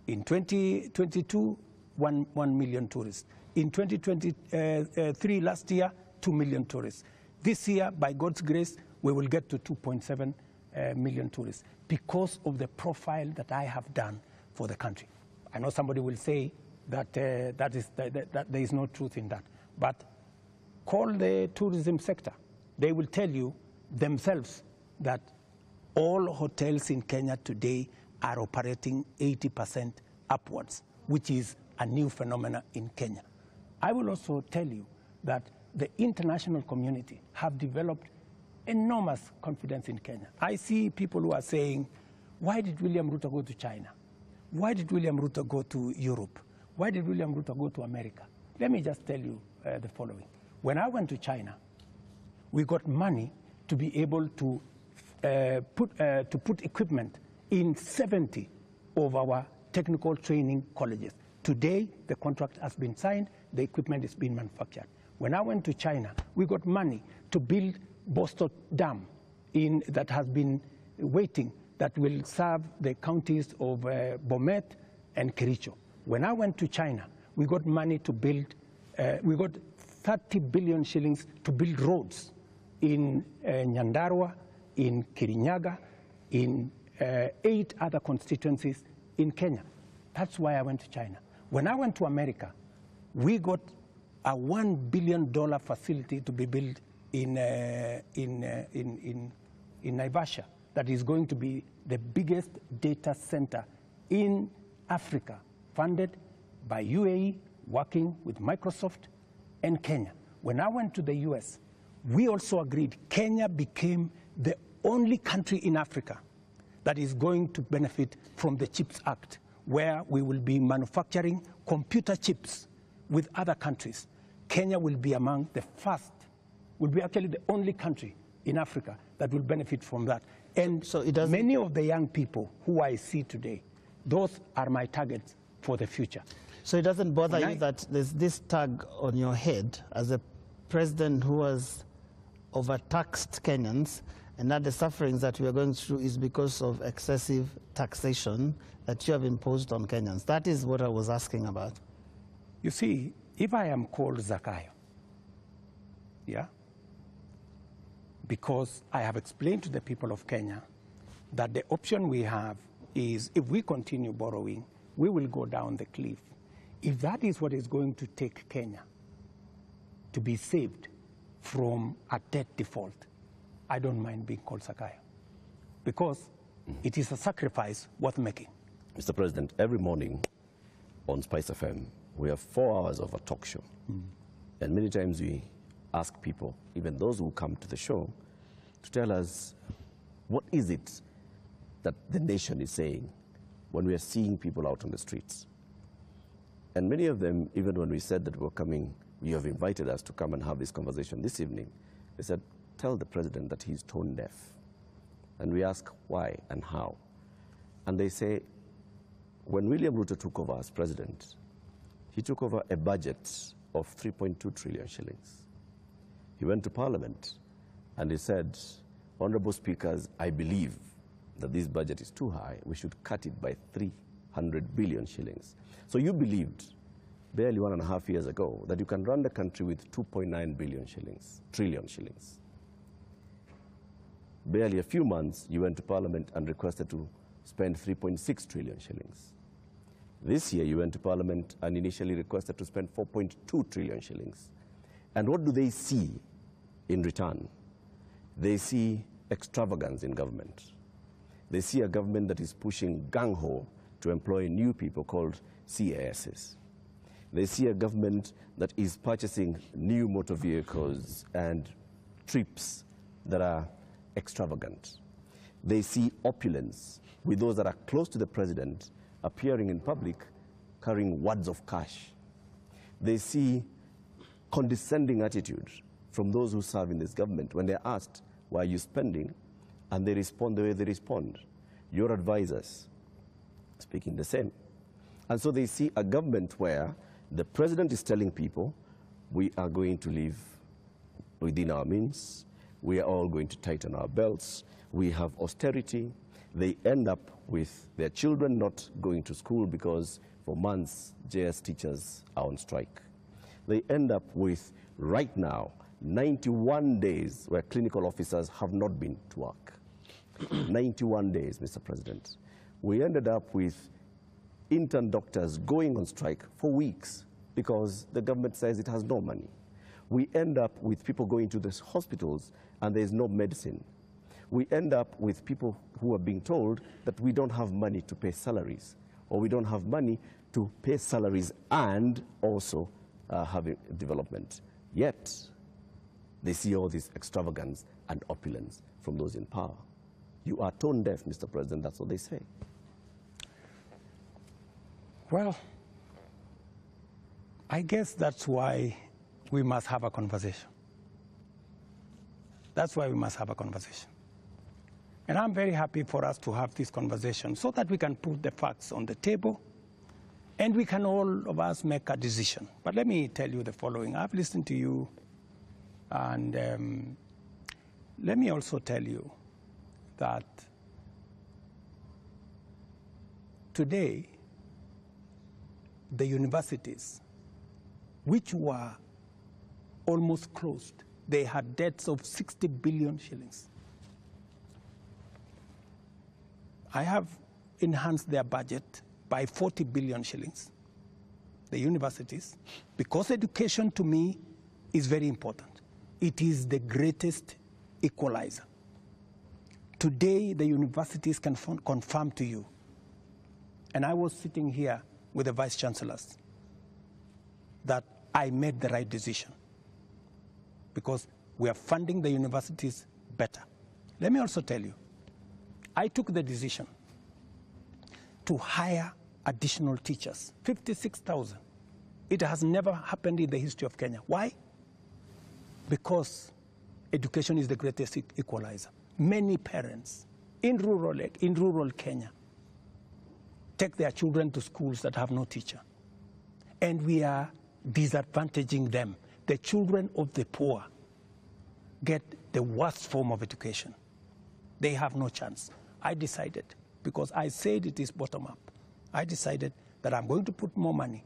in 2022, 1 million tourists. In 2023, last year, 2 million tourists. This year, by God's grace, we will get to 2.7 million tourists because of the profile that I have done for the country. I know somebody will say that, that there is no truth in that, but call the tourism sector. They will tell you themselves that all hotels in Kenya today are operating 80% upwards, which is a new phenomenon in Kenya. I will also tell you that the international community have developed enormous confidence in Kenya. I see people who are saying, why did William Ruto go to China? Why did William Ruto go to Europe? Why did William Ruto go to America? Let me just tell you the following. When I went to China, we got money to be able to put equipment in 70 of our technical training colleges. Today, the contract has been signed, the equipment is being manufactured. When I went to China, we got money to build Boston Dam that has been waiting, that will serve the counties of Bomet and Kericho. When I went to China, we got money to build, we got 30 billion shillings to build roads in Nyandarua, in Kirinyaga, in 8 other constituencies in Kenya. That's why I went to China. When I went to America, we got a $1 billion facility to be built in Naivasha that is going to be the biggest data center in Africa, funded by UAE, working with Microsoft and Kenya. When I went to the US, we also agreed Kenya became the only country in Africa that is going to benefit from the CHIPS Act, where we will be manufacturing computer chips with other countries. Kenya will be among the first, will be actually the only country in Africa that will benefit from that. And so many of the young people who I see today, those are my targets for the future. So it doesn't bother you that there's this tag on your head as a president who has overtaxed Kenyans, and that the sufferings that we are going through is because of excessive taxation that you have imposed on Kenyans? That is what I was asking about. You see, if I am called Zakayo, yeah, because I have explained to the people of Kenya that the option we have is, if we continue borrowing, we will go down the cliff. If that is what is going to take Kenya to be saved from a debt default, I don't mind being called Zakayo, because it is a sacrifice worth making. Mr. President, every morning on Spice FM, we have 4 hours of a talk show. And many times we ask people, even those who come to the show, to tell us what is it that the nation is saying when we are seeing people out on the streets. And many of them, even when we said that we were coming, you have invited us to come and have this conversation this evening, they said, tell the president that he's tone deaf. And we ask why and how. And they say, when William Ruto took over as president, he took over a budget of 3.2 trillion shillings. He went to Parliament and he said, Honorable Speakers, I believe that this budget is too high. We should cut it by 300 billion shillings. So you believed barely 1.5 years ago that you can run the country with 2.9 trillion shillings. Barely a few months, you went to Parliament and requested to spend 3.6 trillion shillings. This year, you went to Parliament and initially requested to spend 4.2 trillion shillings. And what do they see in return? They see extravagance in government. They see a government that is pushing gung-ho to employ new people called CASs. They see a government that is purchasing new motor vehicles and trips that are extravagant. They see opulence with those that are close to the president appearing in public carrying wads of cash. They see condescending attitude from those who serve in this government when they're asked, why are you spending? And they respond the way they respond. Your advisors speaking the same. And so they see a government where the president is telling people, we are going to live within our means. We are all going to tighten our belts. We have austerity. They end up with their children not going to school because for months JS teachers are on strike. They end up with, right now, 91 days where clinical officers have not been to work. 91 days, Mr. President. We ended up with intern doctors going on strike for weeks because the government says it has no money. We end up with people going to the hospitals and there's no medicine. We end up with people who are being told that we don't have money to pay salaries, or we don't have money to pay salaries and also having development. Yet, they see all this extravagance and opulence from those in power. You are tone deaf, Mr. President, that's what they say. Well, I guess that's why we must have a conversation. That's why we must have a conversation. And I'm very happy for us to have this conversation so that we can put the facts on the table and we can all of us make a decision. But let me tell you the following. I've listened to you, and let me also tell you that today, the universities, which were almost closed, they had debts of 60 billion shillings. I have enhanced their budget by 40 billion shillings, the universities, because education to me is very important. It is the greatest equalizer. Today, the universities can confirm to you, and I was sitting here with the vice chancellors, that I made the right decision because we are funding the universities better. Let me also tell you, I took the decision to hire additional teachers, 56,000. It has never happened in the history of Kenya. Why? Because education is the greatest equalizer. Many parents in rural Kenya take their children to schools that have no teacher. And we are disadvantaging them. The children of the poor get the worst form of education. They have no chance. I decided, because I said it is bottom up, I decided that I'm going to put more money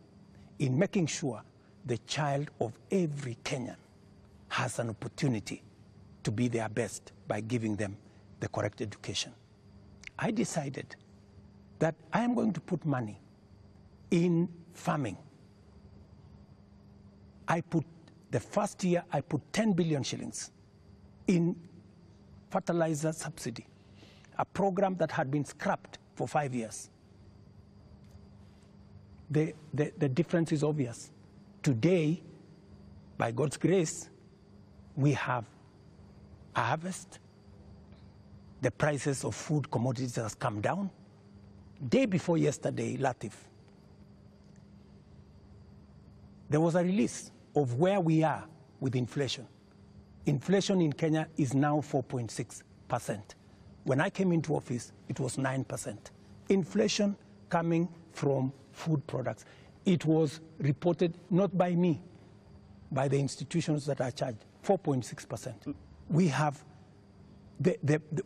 in making sure the child of every Kenyan has an opportunity to be their best by giving them the correct education. I decided that I am going to put money in farming. The first year, I put 10 billion shillings in fertilizer subsidy, a program that had been scrapped for 5 years. The difference is obvious. Today, by God's grace, we have a harvest. The prices of food commodities has come down. Day before yesterday, Latif, there was a release of where we are with inflation. Inflation in Kenya is now 4.6%. When I came into office, it was 9%. Inflation coming from food products. It was reported not by me, by the institutions that are charged, 4.6%. We have,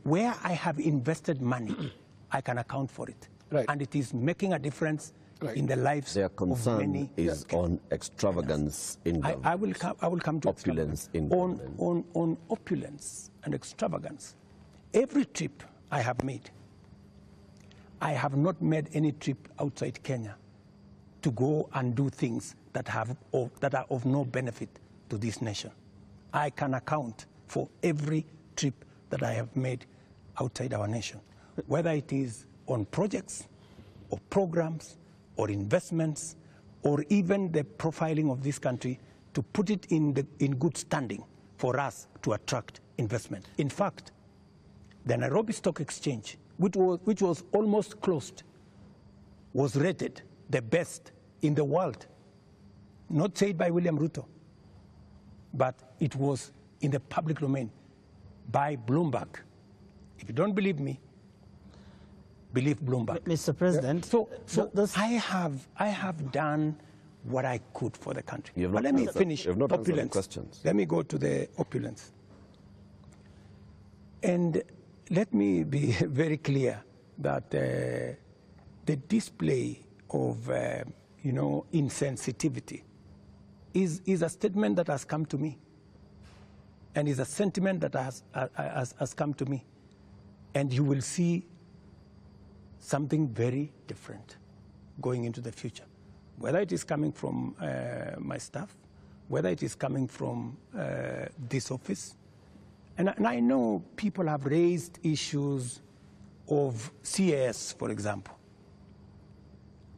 where I have invested money, I can account for it. Right. And it is making a difference in the lives Their of concern many. is on extravagance in government. I will come to opulence in government. on opulence and extravagance. Every trip I have made, I have not made any trip outside Kenya to go and do things that are of no benefit to this nation. I can account for every trip that I have made outside our nation, whether it is on projects or programs or investments or even the profiling of this country to put it in good standing for us to attract investment. In fact, the Nairobi Stock Exchange, which was almost closed, was rated the best in the world. Not said by William Ruto, but it was in the public domain by Bloomberg. If you don't believe me, believe Bloomberg. Mr. President, So I have done what I could for the country. But let me finish opulence. Questions. Let me go to the opulence. And let me be very clear that the display of insensitivity is a statement that has come to me, and is a sentiment that has come to me, and you will see something very different going into the future, whether it is coming from my staff, whether it is coming from this office. And I know people have raised issues of CAS, for example.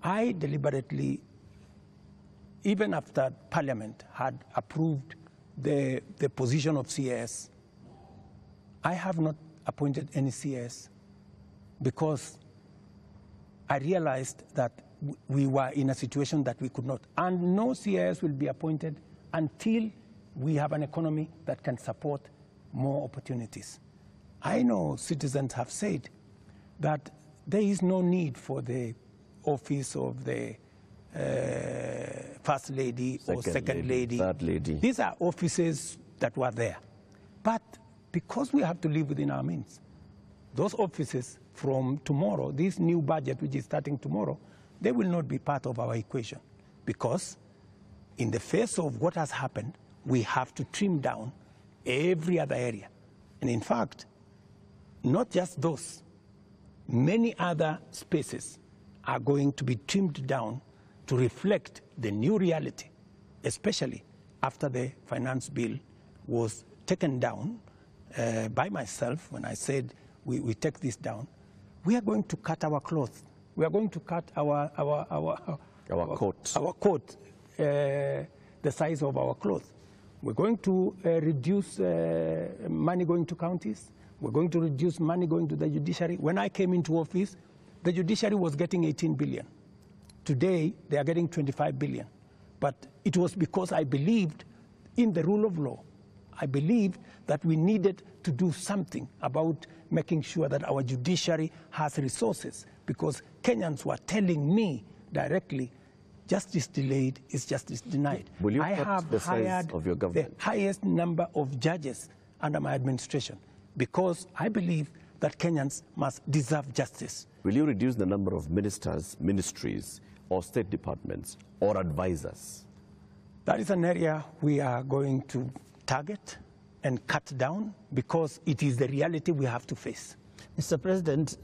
I deliberately even after Parliament had approved the position of CS, I have not appointed any CS because I realized that we were in a situation that we could not. And no CS will be appointed until we have an economy that can support more opportunities. I know citizens have said that there is no need for the office of the First Lady or Second Lady. Third Lady. These are offices that were there. But because we have to live within our means, those offices from tomorrow, this new budget which is starting tomorrow, they will not be part of our equation. Because in the face of what has happened, we have to trim down every other area. And in fact, not just those, many other spaces are going to be trimmed down to reflect the new reality, especially after the finance bill was taken down by myself when I said we take this down. We are going to cut our cloth. We are going to cut our coat, the size of our cloth. We're going to reduce money going to counties. We're going to reduce money going to the judiciary. When I came into office, the judiciary was getting 18 billion. Today, they are getting 25 billion. But it was because I believed in the rule of law. I believed that we needed to do something about making sure that our judiciary has resources, because Kenyans were telling me directly, justice delayed is justice denied. Will you I cut have the size hired of your government? the highest number of judges under my administration because I believe that Kenyans must deserve justice. Will you reduce the number of ministers, ministries, or state departments, or advisors? That is an area we are going to target and cut down because it is the reality we have to face. Mr. President,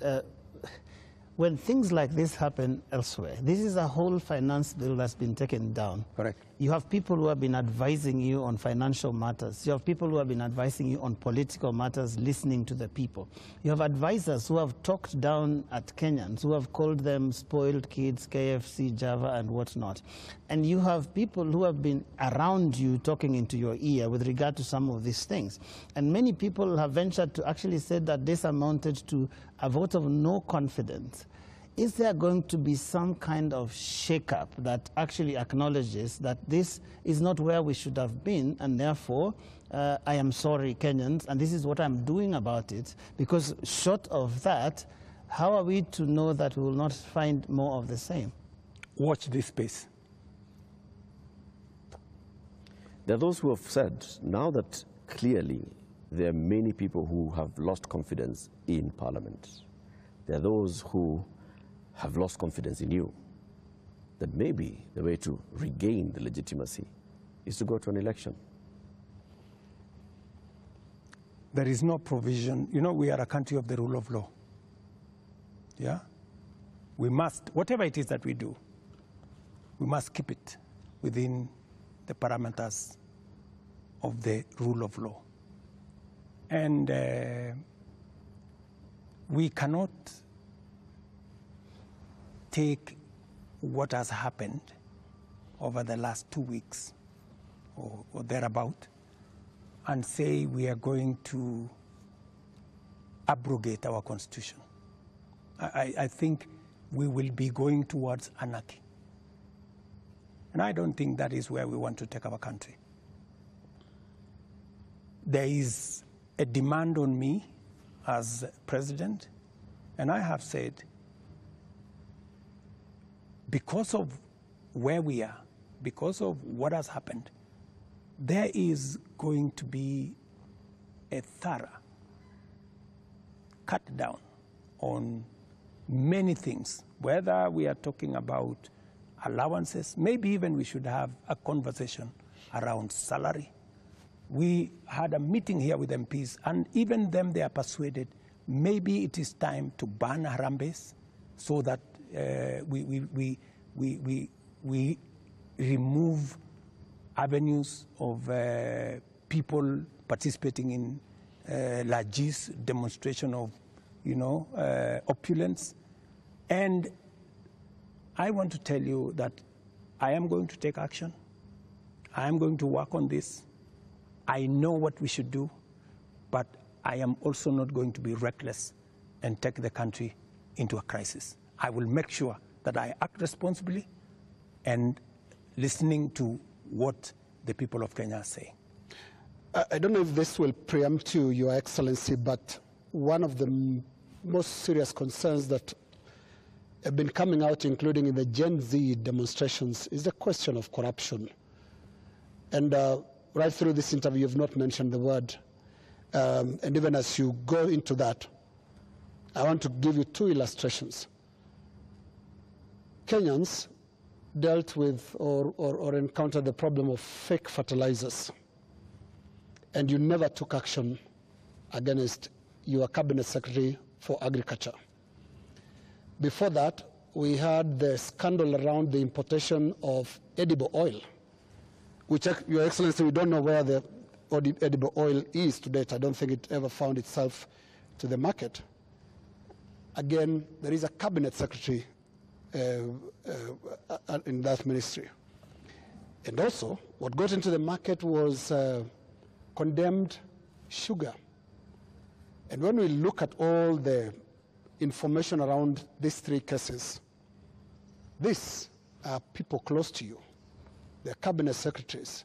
when things like this happen elsewhere, this is a whole finance bill that's been taken down. Correct. You have people who have been advising you on financial matters. You have people who have been advising you on political matters, listening to the people. You have advisors who have talked down at Kenyans, who have called them spoiled kids, KFC, Java, and whatnot. And you have people who have been around you talking into your ear with regard to some of these things. And many people have ventured to actually say that this amounted to a vote of no confidence. Is there going to be some kind of shake-up that actually acknowledges that this is not where we should have been, and therefore, I am sorry, Kenyans, and this is what I'm doing about it? Because short of that, how are we to know that we will not find more of the same? Watch this space. There are those who have said, now that clearly there are many people who have lost confidence in Parliament, there are those who have lost confidence in you, that maybe the way to regain the legitimacy is to go to an election. There is no provision. You know, we are a country of the rule of law. Yeah? We must, whatever it is that we do, we must keep it within the parameters of the rule of law. And we cannot take what has happened over the last 2 weeks or thereabout and say we are going to abrogate our constitution. I think we will be going towards anarchy. And I don't think that is where we want to take our country. There is a demand on me as president, and I have said, because of where we are, because of what has happened, there is going to be a thorough cut down on many things, whether we are talking about allowances, maybe even we should have a conversation around salary. We had a meeting here with MPs, and even them, they are persuaded maybe it is time to ban Harambes so that we remove avenues of people participating in largesse, demonstration of, opulence. And I want to tell you that I am going to take action. I am going to work on this. I know what we should do, but I am also not going to be reckless and take the country into a crisis. I will make sure that I act responsibly and listening to what the people of Kenya are saying. I don't know if this will preempt you, Your Excellency, but one of the most serious concerns that have been coming out, including in the Gen Z demonstrations, is the question of corruption. And right through this interview, you've not mentioned the word. And even as you go into that, I want to give you two illustrations. Kenyans dealt with or encountered the problem of fake fertilizers, and you never took action against your cabinet secretary for agriculture. Before that, we had the scandal around the importation of edible oil, which, Your Excellency, we don't know where the edible oil is to date. I don't think it ever found itself to the market. Again, there is a cabinet secretary in that ministry. And also, what got into the market was condemned sugar. And when we look at all the information around these three cases, these are people close to you. They're cabinet secretaries.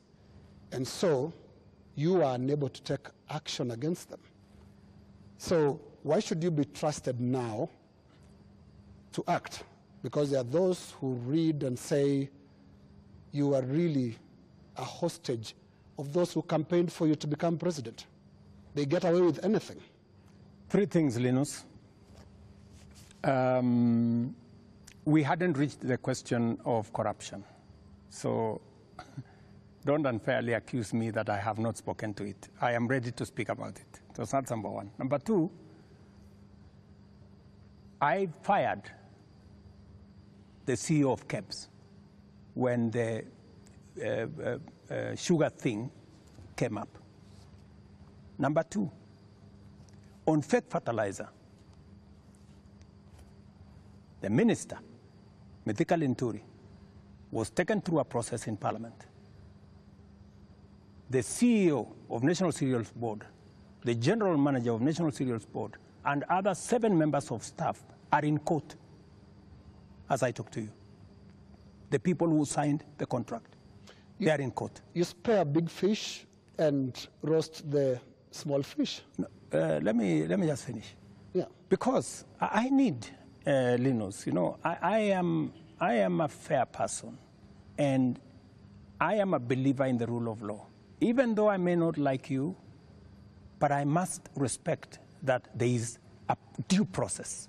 And so you are unable to take action against them. So why should you be trusted now to act? Because there are those who read and say you are really a hostage of those who campaigned for you to become president. They get away with anything. Three things, Linus. We hadn't reached the question of corruption. So don't unfairly accuse me that I have not spoken to it. I am ready to speak about it. That's not number one. Number two, I fired the CEO of KEBS when the sugar thing came up. Number two, on fake fertilizer, the minister, Mithika Linturi, was taken through a process in Parliament. The CEO of National Cereals Board, the general manager of National Cereals Board, and other 7 members of staff are in court as I talk to you. The people who signed the contract, they are in court. You spare big fish and roast the small fish. No, let me just finish. Yeah. Because I need, Linus, you know, I am a fair person, and I am a believer in the rule of law. Even though I may not like you, but I must respect that there is a due process.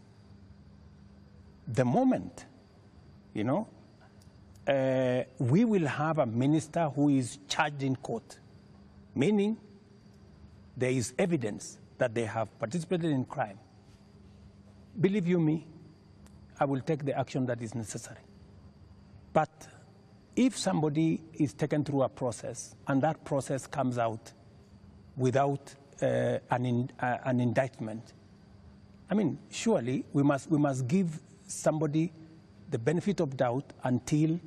The moment, you know, we will have a minister who is charged in court, meaning there is evidence that they have participated in crime. Believe you me, I will take the action that is necessary. But if somebody is taken through a process and that process comes out without an indictment, I mean, surely we must give somebody the benefit of doubt until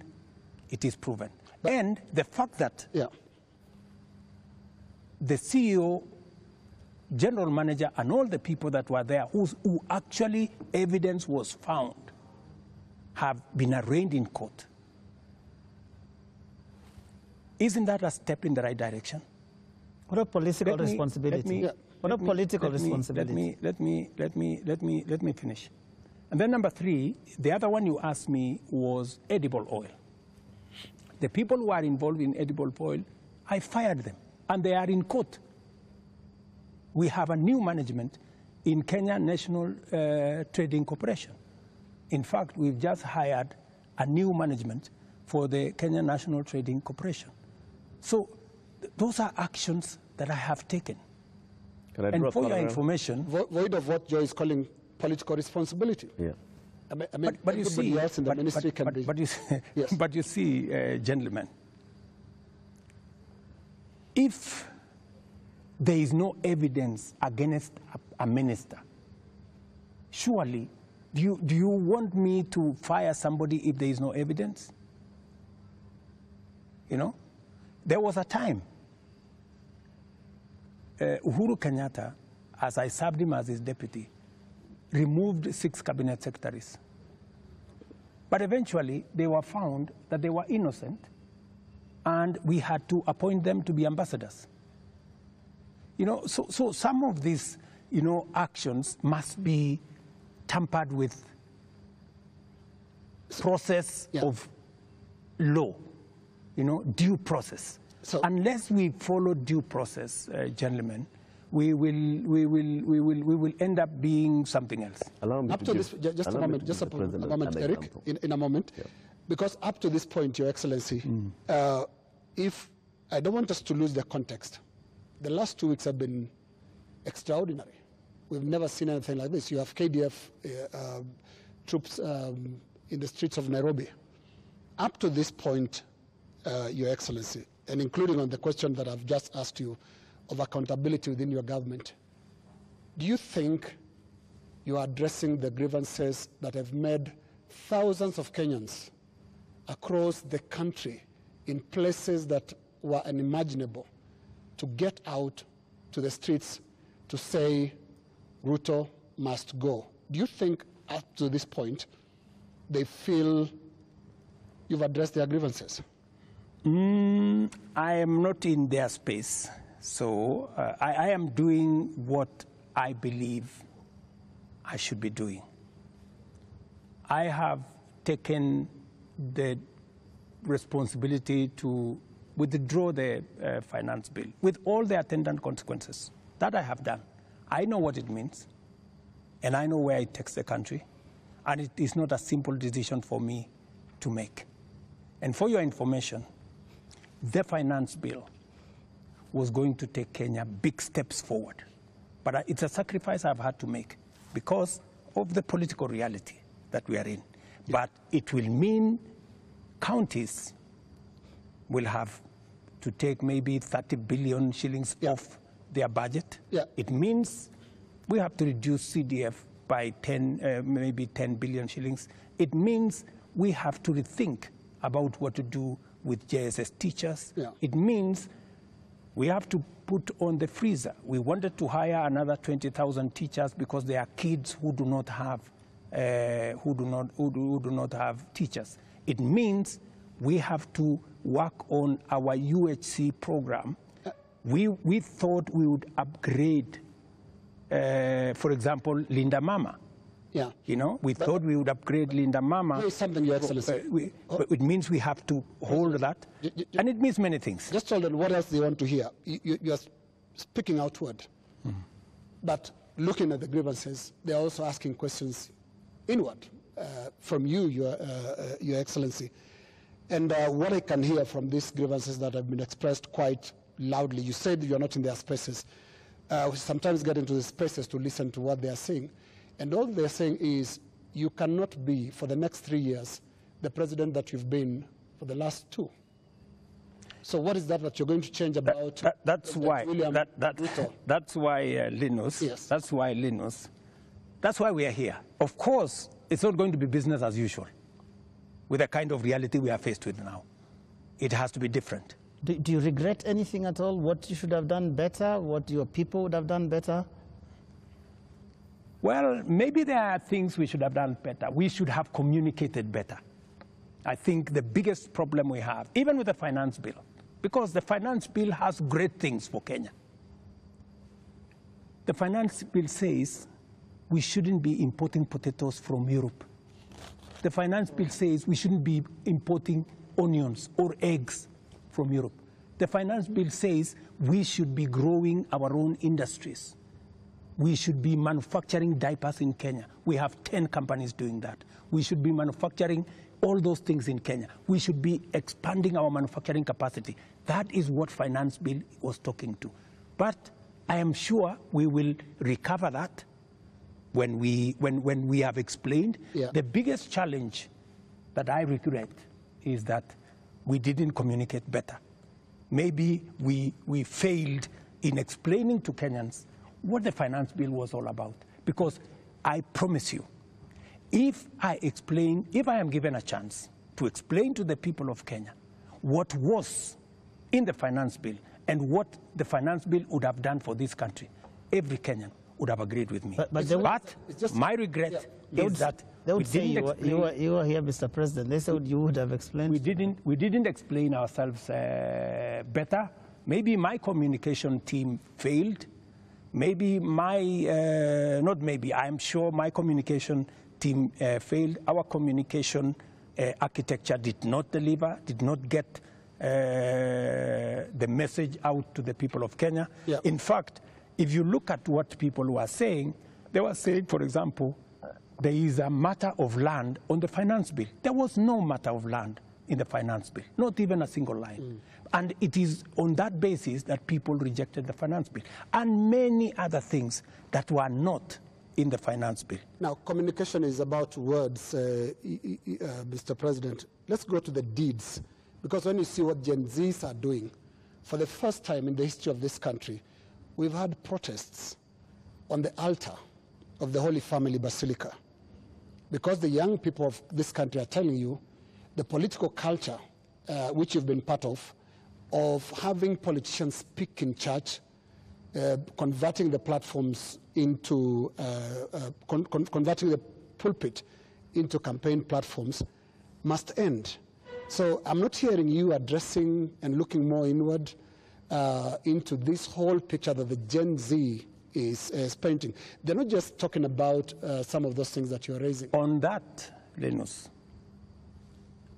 it is proven. And the fact that the CEO, general manager, and all the people that were there who actually evidence was found have been arraigned in court. Isn't that a step in the right direction? What a political responsibility. What a political responsibility. Let me finish. And then number 3, the other one you asked me was edible oil. The people who are involved in edible oil, I fired them, and they are in court. We have a new management in Kenya National Trading Corporation. In fact, we've just hired a new management for the Kenya National Trading Corporation. So those are actions that I have taken. And for your information... Void of what Joe is calling political responsibility. Yeah. I mean, but you see, else in the ministry can be... But you see, yes. But you see, gentlemen, if there is no evidence against a minister, surely, do you want me to fire somebody if there is no evidence? You know, there was a time Uhuru Kenyatta, as I served him as his deputy, removed 6 cabinet secretaries. But eventually, they were found that they were innocent, and we had to appoint them to be ambassadors. You know, so some of these, you know, actions must be tampered with process of law, you know, due process. So unless we follow due process, gentlemen, we will end up being something else. Up to this, just a moment, Eric, in a moment, because up to this point, Your Excellency, if I don't want us to lose the context, the last 2 weeks have been extraordinary. We've never seen anything like this. You have KDF troops in the streets of Nairobi. Up to this point, Your Excellency, and including on the question that I've just asked you of accountability within your government, do you think you are addressing the grievances that have made thousands of Kenyans across the country in places that were unimaginable to get out to the streets to say Ruto must go? Do you think up to this point they feel you've addressed their grievances? I am not in their space, so I am doing what I believe I should be doing. I have taken the responsibility to withdraw the finance bill with all the attendant consequences. That I have done. I know what it means, and I know where it takes the country, and it is not a simple decision for me to make. And for your information, the finance bill was going to take Kenya big steps forward. But it's a sacrifice I've had to make because of the political reality that we are in. But it will mean counties will have to take maybe 30 billion shillings off their budget. It means we have to reduce CDF by maybe 10 billion shillings. It means we have to rethink about what to do with JSS teachers. It means we have to put on the freezer. We wanted to hire another 20,000 teachers because there are kids who do not have teachers. It means we have to work on our UHC program. We thought we would upgrade, for example, Linda Mama. You know, we thought we would upgrade Linda Mama. Here is something, Your Excellency. It means we have to hold that, and it means many things. Just hold on, what else do you want to hear? You are speaking outward, but looking at the grievances, they are also asking questions inward from you, Your Excellency. And what I can hear from these grievances that have been expressed quite loudly, you said you are not in their spaces. We sometimes get into the spaces to listen to what they are saying. And all they're saying is, you cannot be, for the next 3 years, the president that you've been for the last 2. So what is that you're going to change about? That's why Linus. That's why Linus. That's why we are here. Of course, it's not going to be business as usual with the kind of reality we are faced with now. It has to be different. Do you regret anything at all? What you should have done better? What your people would have done better? Well, maybe there are things we should have done better. We should have communicated better. I think the biggest problem we have, even with the finance bill, because the finance bill has great things for Kenya. The finance bill says we shouldn't be importing potatoes from Europe. The finance bill says we shouldn't be importing onions or eggs from Europe. The finance bill says we should be growing our own industries. We should be manufacturing diapers in Kenya. We have 10 companies doing that. We should be manufacturing all those things in Kenya. We should be expanding our manufacturing capacity. That is what finance bill was talking to. But I am sure we will recover that when we have explained. The biggest challenge that I regret is that we didn't communicate better. Maybe we failed in explaining to Kenyans what the finance bill was all about. Because I promise you, if I am given a chance to explain to the people of Kenya what was in the finance bill and what the finance bill would have done for this country, every Kenyan would have agreed with me. But my regret is that they would we say didn't you were here, Mr. President. They said you would have explained. We didn't explain ourselves better. Maybe my communication team failed. Maybe not maybe, I'm sure my communication team failed. Our communication architecture did not deliver, did not get the message out to the people of Kenya. Yeah. In fact, if you look at what people were saying, they were saying, for example, there is a matter of land on the finance bill. There was no matter of land in the finance bill, not even a single line. And it is on that basis that people rejected the finance bill, and many other things that were not in the finance bill. Now, communication is about words, Mr. President. Let's go to the deeds, because when you see what Gen Zs are doing, for the first time in the history of this country, we've had protests on the altar of the Holy Family Basilica, because the young people of this country are telling you the political culture, which you've been part of having politicians speak in church, converting the platforms into, converting the pulpit into campaign platforms, must end. So I'm not hearing you addressing and looking more inward into this whole picture that the Gen Z is painting. They're not just talking about some of those things that you're raising. On that, Linus,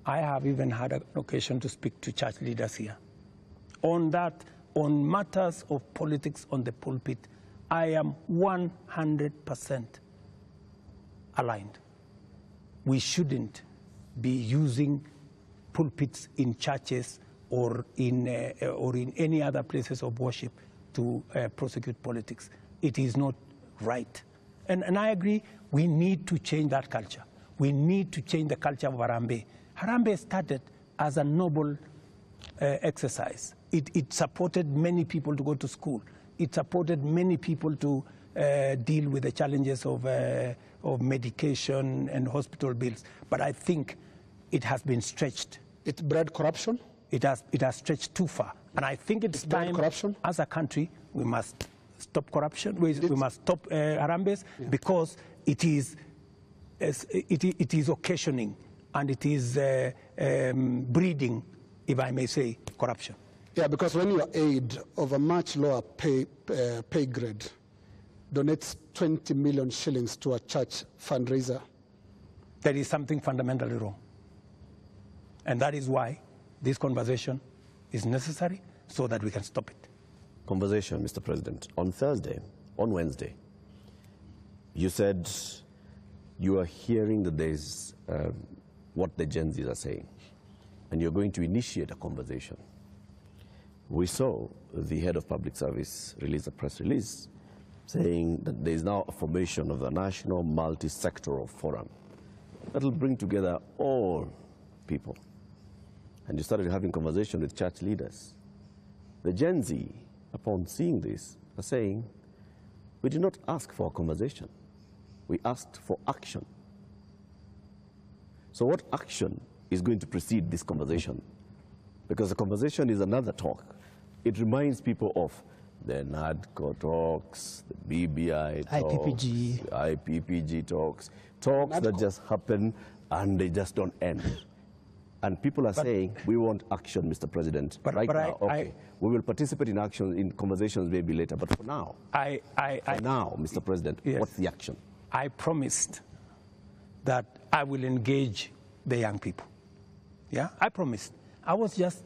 I have even had an occasion to speak to church leaders here. On that, on matters of politics on the pulpit, I am 100% aligned. We shouldn't be using pulpits in churches or in any other places of worship to prosecute politics. It is not right. And I agree, we need to change that culture. We need to change the culture of Harambee. Harambee started as a noble exercise. It supported many people to go to school. It supported many people to deal with the challenges of medication and hospital bills. But I think it has been stretched. It bred corruption? It has stretched too far. And I think it's time, corruption? As a country, we must stop corruption. We must stop Harambees, because it is occasioning and it is breeding, if I may say, corruption. Yeah, because when your aid of a much lower pay grade donates 20 million shillings to a church fundraiser, there is something fundamentally wrong. And that is why this conversation is necessary, so that we can stop it. Conversation, Mr. President. On Wednesday, you said you are hearing that there's what the Gen Zs are saying, and you're going to initiate a conversation. We saw the head of public service release a press release saying that there is now a formation of a national multi-sectoral forum that will bring together all people. And you started having conversation with church leaders. The Gen Z, upon seeing this, are saying, we did not ask for a conversation. We asked for action. So what action is going to precede this conversation? Because the conversation is another talk. It reminds people of the NADCO talks, the BBI talks, IPPG. the IPPG talks that just happen and they just don't end. And people are saying, we want action, Mr. President. Right now, okay. We will participate in action, in conversations maybe later, but for now, Mr. President, yes, what's the action? I promised that I will engage the young people. Yeah, I promised. I was just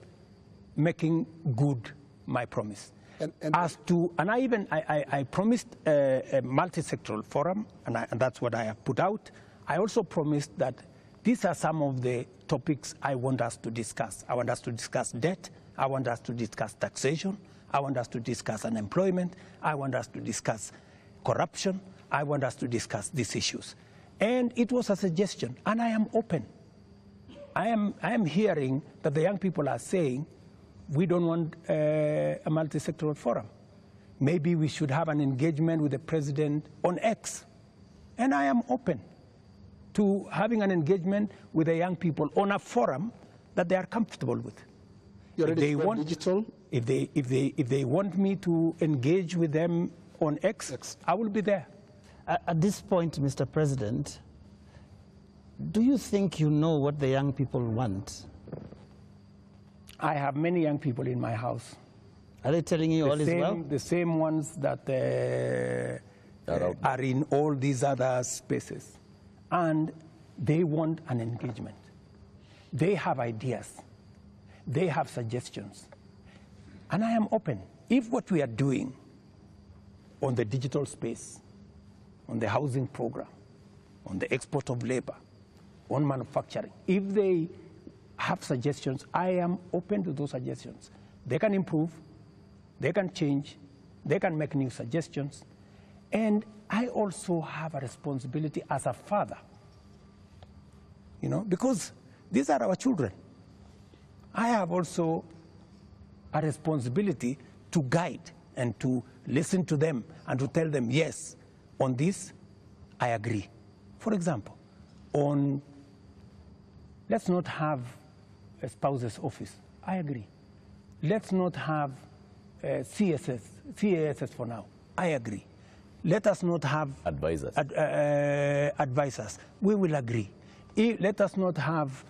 making good my promise. And I promised a multi-sectoral forum, and that's what I have put out. I also promised that these are some of the topics I want us to discuss. I want us to discuss debt. I want us to discuss taxation. I want us to discuss unemployment. I want us to discuss corruption. I want us to discuss these issues. And it was a suggestion, and I am open. I am hearing that the young people are saying, we don't want a multi-sectoral forum. Maybe we should have an engagement with the president on X. And I am open to having an engagement with the young people on a forum that they are comfortable with. You're ready they to go want digital? If they want me to engage with them on X, I will be there. At this point, Mr. President, do you think you know what the young people want? I have many young people in my house. Are they telling you all is well? The same ones that are in all these other spaces. And they want an engagement. They have ideas. They have suggestions. And I am open. If what we are doing on the digital space, on the housing program, on the export of labor, on manufacturing, if they have suggestions, I am open to those suggestions. They can improve, they can change, they can make new suggestions. And I also have a responsibility as a father, you know, because these are our children. I have also a responsibility to guide and to listen to them and to tell them, yes, on this, I agree. For example, on let's not have a spouse's office. I agree. Let's not have CASS for now. I agree. Let us not have Advisors. Advisors. We will agree. Let us not have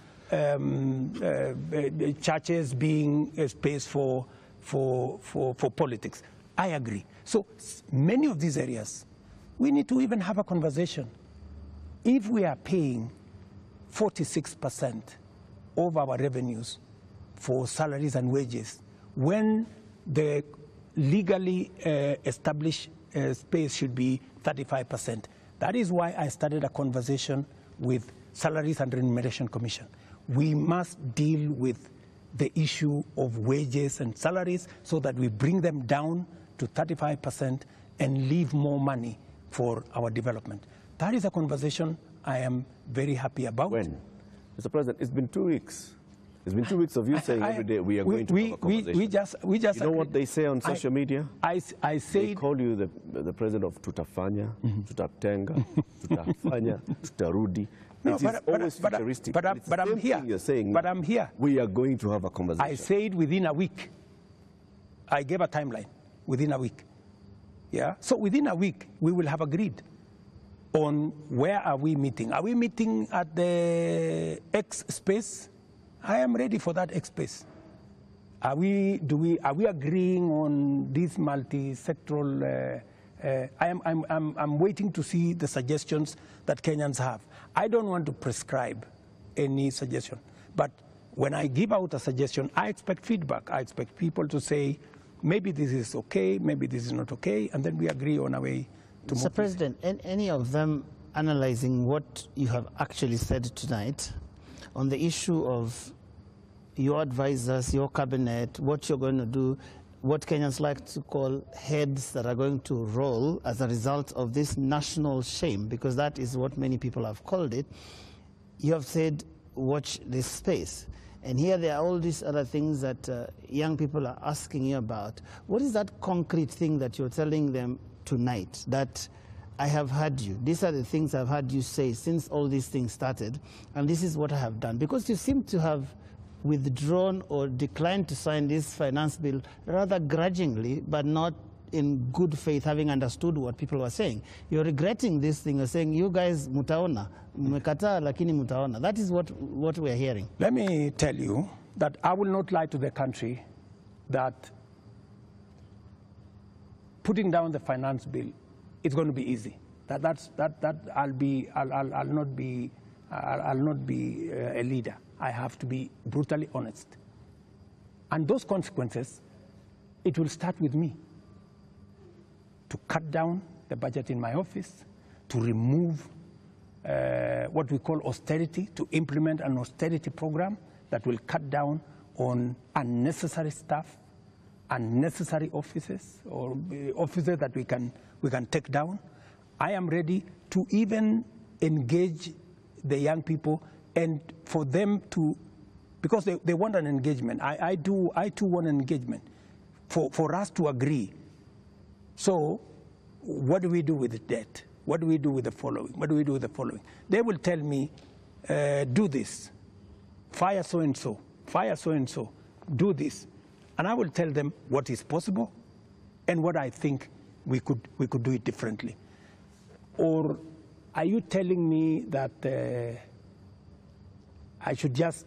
churches being a space for politics. I agree. So many of these areas, we need to even have a conversation. If we are paying 46% of our revenues for salaries and wages, when the legally established space should be 35%. That is why I started a conversation with Salaries and Remuneration Commission. We must deal with the issue of wages and salaries so that we bring them down to 35% and leave more money for our development. That is a conversation I am very happy about. When? Mr. President, it's been 2 weeks. It's been 2 weeks of you saying every day we are going to have a conversation. We just you know what they say on social media? I say they call you the president of tutafanya, tutatenga, tutafanya, tutarudi. No, it is always futuristic. But I'm here. You're saying, but I'm here. We are going to have a conversation. I said within a week. I gave a timeline, within a week. Yeah. So within a week, we will have agreed on where are we meeting. Are we meeting at the X space? I am ready for that X space. Are we agreeing on this multi-sectoral? I'm waiting to see the suggestions that Kenyans have. I don't want to prescribe any suggestion, but when I give out a suggestion, I expect feedback. I expect people to say, maybe this is okay, maybe this is not okay, and then we agree on a way to move. Mr. President, any of them analyzing what you have actually said tonight on the issue of your advisors, your cabinet, what you're going to do, what Kenyans like to call heads that are going to roll as a result of this national shame, because that is what many people have called it. You have said, watch this space. And here there are all these other things that young people are asking you about. What is that concrete thing that you're telling them tonight that I have heard you? These are the things I've heard you say since all these things started, and this is what I have done. Because you seem to have withdrawn or declined to sign this finance bill rather grudgingly, but not in good faith, having understood what people were saying. You're regretting this thing. You're saying, you guys mutaona, mmekataa lakini mutaona. That is what we're hearing. Let me tell you that I will not lie to the country that putting down the finance bill is going to be easy. I'll not be a leader. I have to be brutally honest. And those consequences, it will start with me. To cut down the budget in my office, to remove what we call austerity, to implement an austerity program that will cut down on unnecessary stuff, unnecessary offices, or offices that we can take down. I am ready to even engage the young people and for them to, because they want an engagement. I too want an engagement for us to agree. So what do we do with the debt? What do we do with the following? What do we do with the following? They will tell me, do this, fire so-and-so, fire so-and-so. do this. And I will tell them what is possible and what I think we could do it differently. Or are you telling me that I should just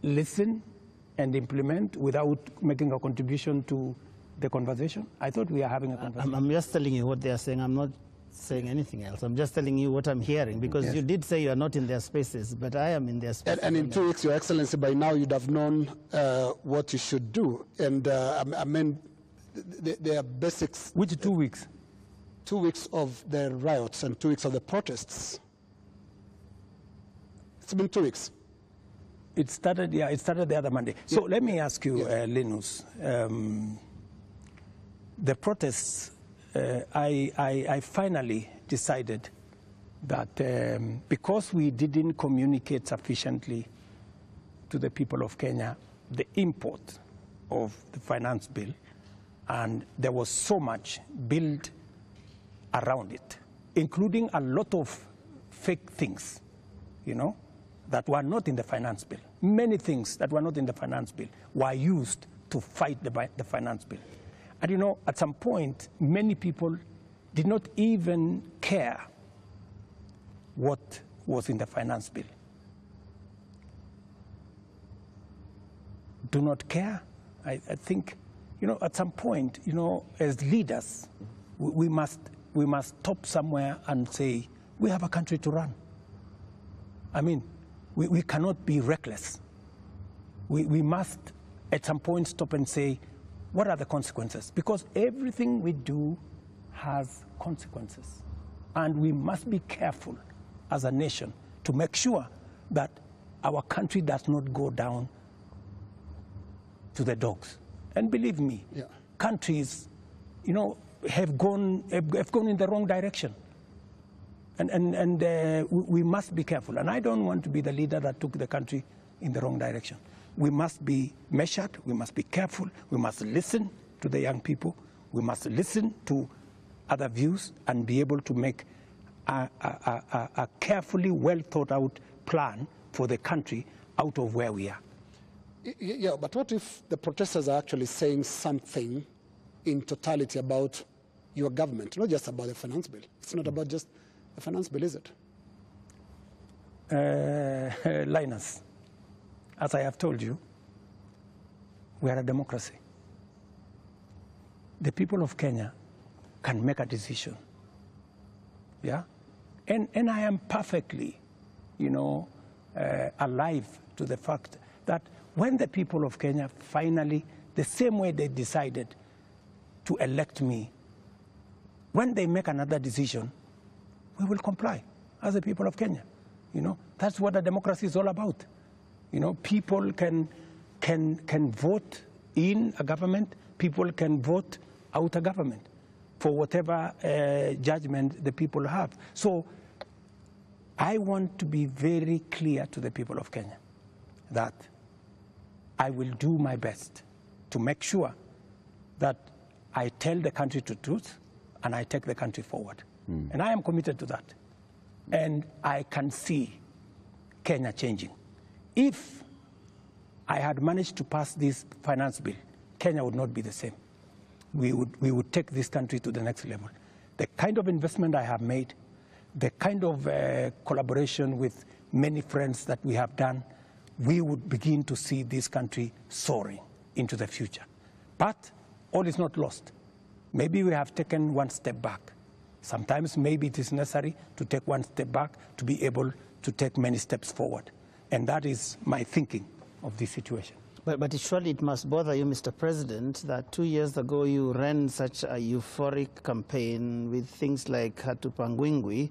listen and implement without making a contribution to the conversation? I thought we are having a conversation. I'm just telling you what they are saying. I'm not saying anything else. I'm just telling you what I'm hearing, because you did say you are not in their spaces, but I am in their spaces. And in 2 weeks, Your Excellency, by now you'd have known what you should do. And I mean, there are basics. Which 2 weeks? 2 weeks of the riots and 2 weeks of the protests. It's been 2 weeks. It started the other Monday. So let me ask you, Linus, the protests, I finally decided that because we didn't communicate sufficiently to the people of Kenya the import of the finance bill, and there was so much built around it, including a lot of fake things, you know, that were not in the finance bill. Many things that were not in the finance bill were used to fight the finance bill. And you know, at some point, many people did not even care what was in the finance bill. Do not care? I think, you know, at some point, you know, as leaders, we must stop somewhere and say, we have a country to run. I mean, we cannot be reckless. We must, at some point, stop and say, what are the consequences? Because everything we do has consequences. And we must be careful as a nation to make sure that our country does not go down to the dogs. And believe me, countries, you know, have gone in the wrong direction. And we must be careful. And I don't want to be the leader that took the country in the wrong direction. We must be measured, we must be careful, we must listen to the young people, we must listen to other views and be able to make a carefully well thought out plan for the country out of where we are. Yeah, but what if the protesters are actually saying something in totality about your government, not just about the finance bill? It's not about just the finance bill, is it? Linus, as I have told you, we are a democracy. The people of Kenya can make a decision, yeah? And I am perfectly, you know, alive to the fact that when the people of Kenya finally, the same way they decided to elect me, when they make another decision, we will comply as the people of Kenya. You know, that's what a democracy is all about. You know, people can vote in a government, people can vote out a government for whatever judgment the people have. So I want to be very clear to the people of Kenya that I will do my best to make sure that I tell the country the truth and I take the country forward. And I am committed to that. And I can see Kenya changing. If I had managed to pass this finance bill, Kenya would not be the same. We would take this country to the next level. The kind of investment I have made, the kind of collaboration with many friends that we have done, we would begin to see this country soaring into the future. But all is not lost. Maybe we have taken one step back. Sometimes maybe it is necessary to take one step back to be able to take many steps forward. And that is my thinking of this situation. But surely it must bother you, Mr. President, that 2 years ago you ran such a euphoric campaign with things like Hatupangwingwi,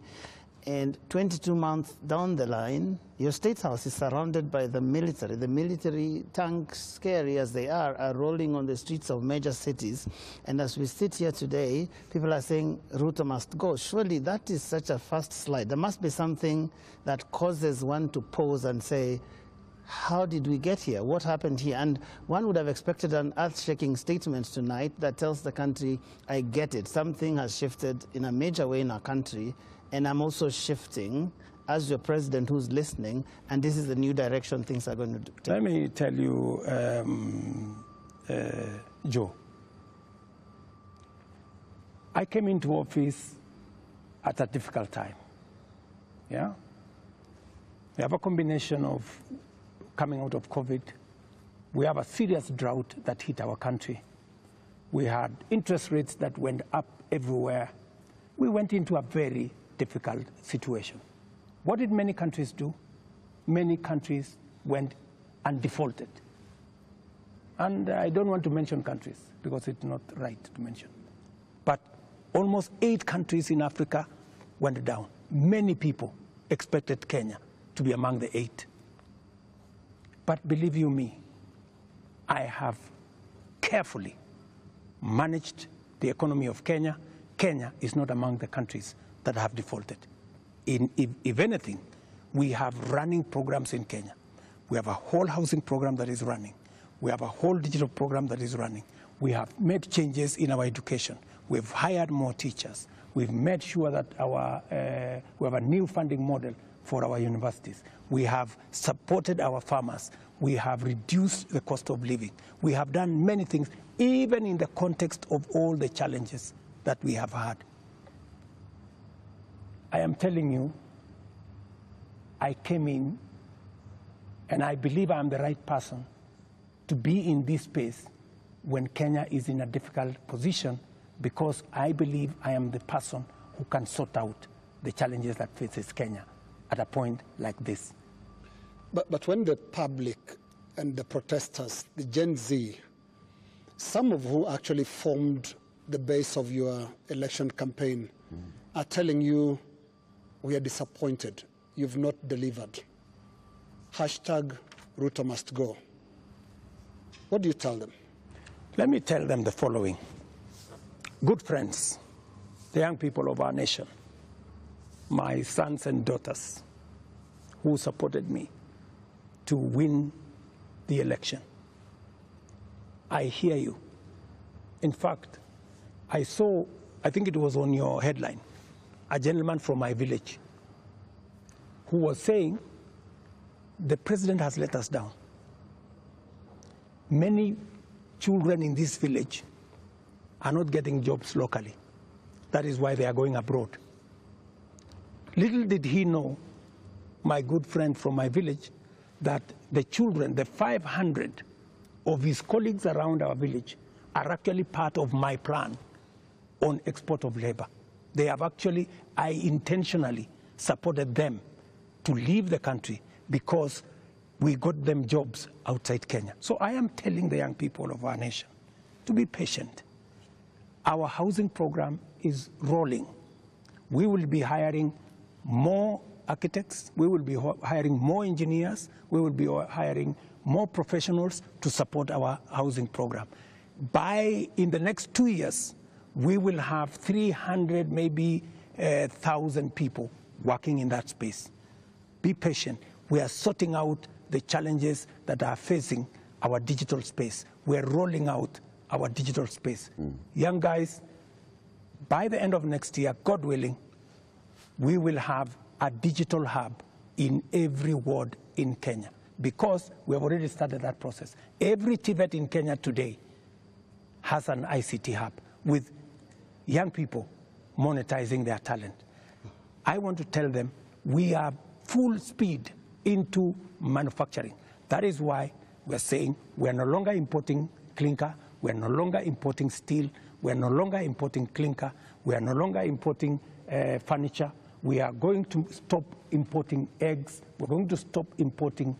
and 22 months down the line, your State House is surrounded by the military. The military tanks, scary as they are rolling on the streets of major cities. And as we sit here today, people are saying Ruto must go. Surely that is such a fast slide. There must be something that causes one to pause and say, how did we get here? What happened here? And one would have expected an earth-shaking statement tonight that tells the country, I get it. Something has shifted in a major way in our country, and I'm also shifting, as your president who's listening, and this is the new direction things are going to take? Let me tell you, Joe, I came into office at a difficult time. Yeah? We have a combination of coming out of COVID. We have a serious drought that hit our country. We had interest rates that went up everywhere. We went into a very difficult situation. What did many countries do? Many countries went and defaulted. And I don't want to mention countries because it's not right to mention. But almost 8 countries in Africa went down. Many people expected Kenya to be among the 8. But believe you me, I have carefully managed the economy of Kenya. Kenya is not among the countries that have defaulted. If anything, we have running programs in Kenya. We have a whole housing program that is running. We have a whole digital program that is running. We have made changes in our education. We've hired more teachers. We've made sure that we have a new funding model for our universities. We have supported our farmers. We have reduced the cost of living. We have done many things, even in the context of all the challenges that we have had. I am telling you, I came in, and I believe I am the right person to be in this space when Kenya is in a difficult position, because I believe I am the person who can sort out the challenges that faces Kenya at a point like this. But when the public and the protesters, the Gen Z, some of who actually formed the base of your election campaign, are telling you, we are disappointed, you've not delivered. Hashtag Ruto must go. What do you tell them? Let me tell them the following. Good friends, the young people of our nation, my sons and daughters who supported me to win the election. I hear you. In fact, I saw, I think it was on your headline, a gentleman from my village who was saying, the president has let us down. Many children in this village are not getting jobs locally. That is why they are going abroad. Little did he know, my good friend from my village, that the children, the 500 of his colleagues around our village, are actually part of my plan on export of labor. They have actually, I intentionally supported them to leave the country because we got them jobs outside Kenya. So I am telling the young people of our nation to be patient. Our housing program is rolling. We will be hiring more architects. We will be hiring more engineers. We will be hiring more professionals to support our housing program. In the next 2 years, we will have 300, maybe 1,000 people working in that space. Be patient. We are sorting out the challenges that are facing our digital space. We're rolling out our digital space. Young guys, by the end of next year, God willing, we will have a digital hub in every ward in Kenya, because we have already started that process. Every TVET in Kenya today has an ICT hub with young people monetizing their talent. I want to tell them we are full speed into manufacturing. That is why we're saying we're no longer importing clinker, we're no longer importing steel, we're no longer importing clinker, we are no longer importing furniture. We are going to stop importing eggs, we're going to stop importing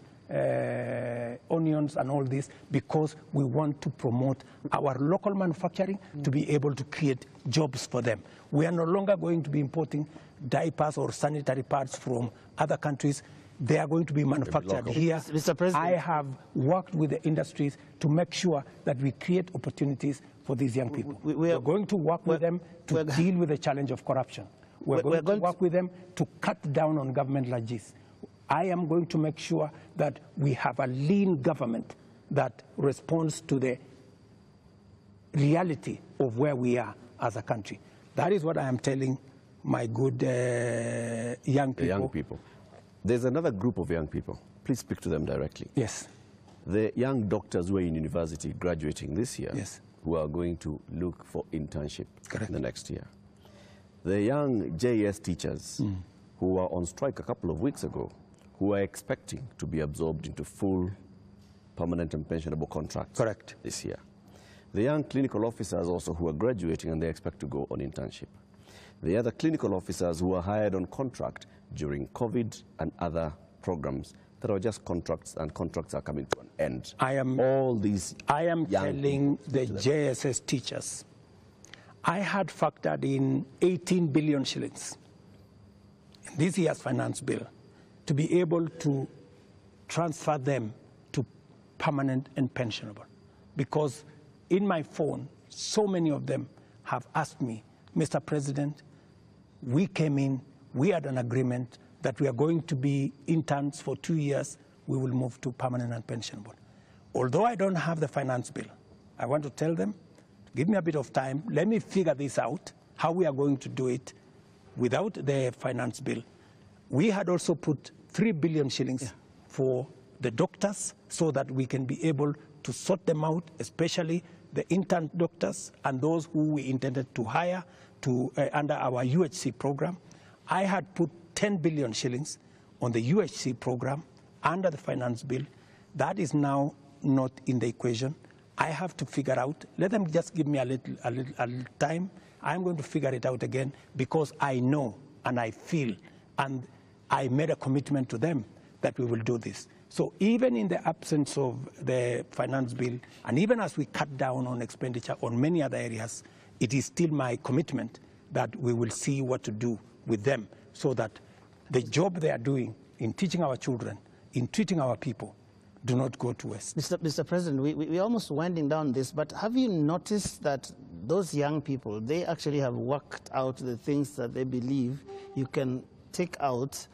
onions and all this, because we want to promote our local manufacturing to be able to create jobs for them. We are no longer going to be importing diapers or sanitary pads from other countries. They are going to be manufactured here. Mr. President, I have worked with the industries to make sure that we create opportunities for these young people. We're going to work with them to deal with the challenge of corruption. We're going to work with them to cut down on government largesse. I am going to make sure that we have a lean government that responds to the reality of where we are as a country. That is what I am telling my good young people. There's another group of young people. Please speak to them directly. Yes. The young doctors who are in university graduating this year, Yes. who are going to look for internship Correct. the next year. The young JS teachers who were on strike a couple of weeks ago, who are expecting to be absorbed into full permanent and pensionable contracts. Correct. This year. The young clinical officers also who are graduating and they expect to go on internship. The other clinical officers who are hired on contract during COVID and other programs that are just contracts, and contracts are coming to an end. I am telling the JSS teachers, I had factored in 18 billion shillings in this year's finance bill to be able to transfer them to permanent and pensionable. Because in my phone, so many of them have asked me, Mr. President, we came in, we had an agreement that we are going to be interns for 2 years, we will move to permanent and pensionable. Although I don't have the finance bill, I want to tell them, give me a bit of time, let me figure this out, how we are going to do it without the finance bill. We had also put 3 billion shillings for the doctors so that we can be able to sort them out, especially the intern doctors and those who we intended to hire to, under our UHC program. I had put 10 billion shillings on the UHC program under the finance bill. That is now not in the equation. I have to figure out, let them just give me a little time. I'm going to figure it out again because I know and I feel and I made a commitment to them that we will do this. So even in the absence of the finance bill, and even as we cut down on expenditure on many other areas, it is still my commitment that we will see what to do with them so that the job they are doing in teaching our children, in treating our people, do not go to waste. Mr. President, we're almost winding down this, but have you noticed that those young people, they actually have worked out the things that they believe you can take out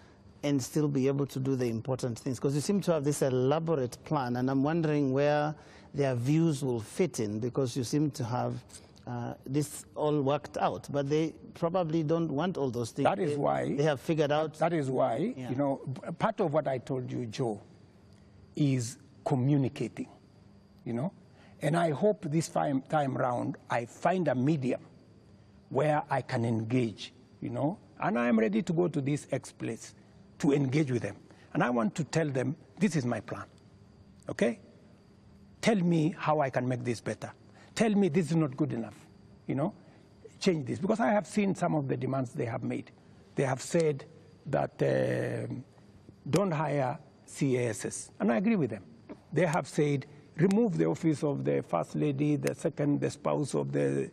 and still be able to do the important things? Because you seem to have this elaborate plan, and I'm wondering where their views will fit in, because you seem to have this all worked out, but they probably don't want all those things. That is why they have figured out. That is why, you know, part of what I told you, Joe, is communicating, you know, and I hope this time round I find a medium where I can engage, you know, and I am ready to go to this place to engage with them. And I want to tell them, this is my plan, okay? Tell me how I can make this better. Tell me this is not good enough, you know? Change this. Because I have seen some of the demands they have made. They have said that don't hire CASs, and I agree with them. They have said, remove the office of the first lady, the spouse of the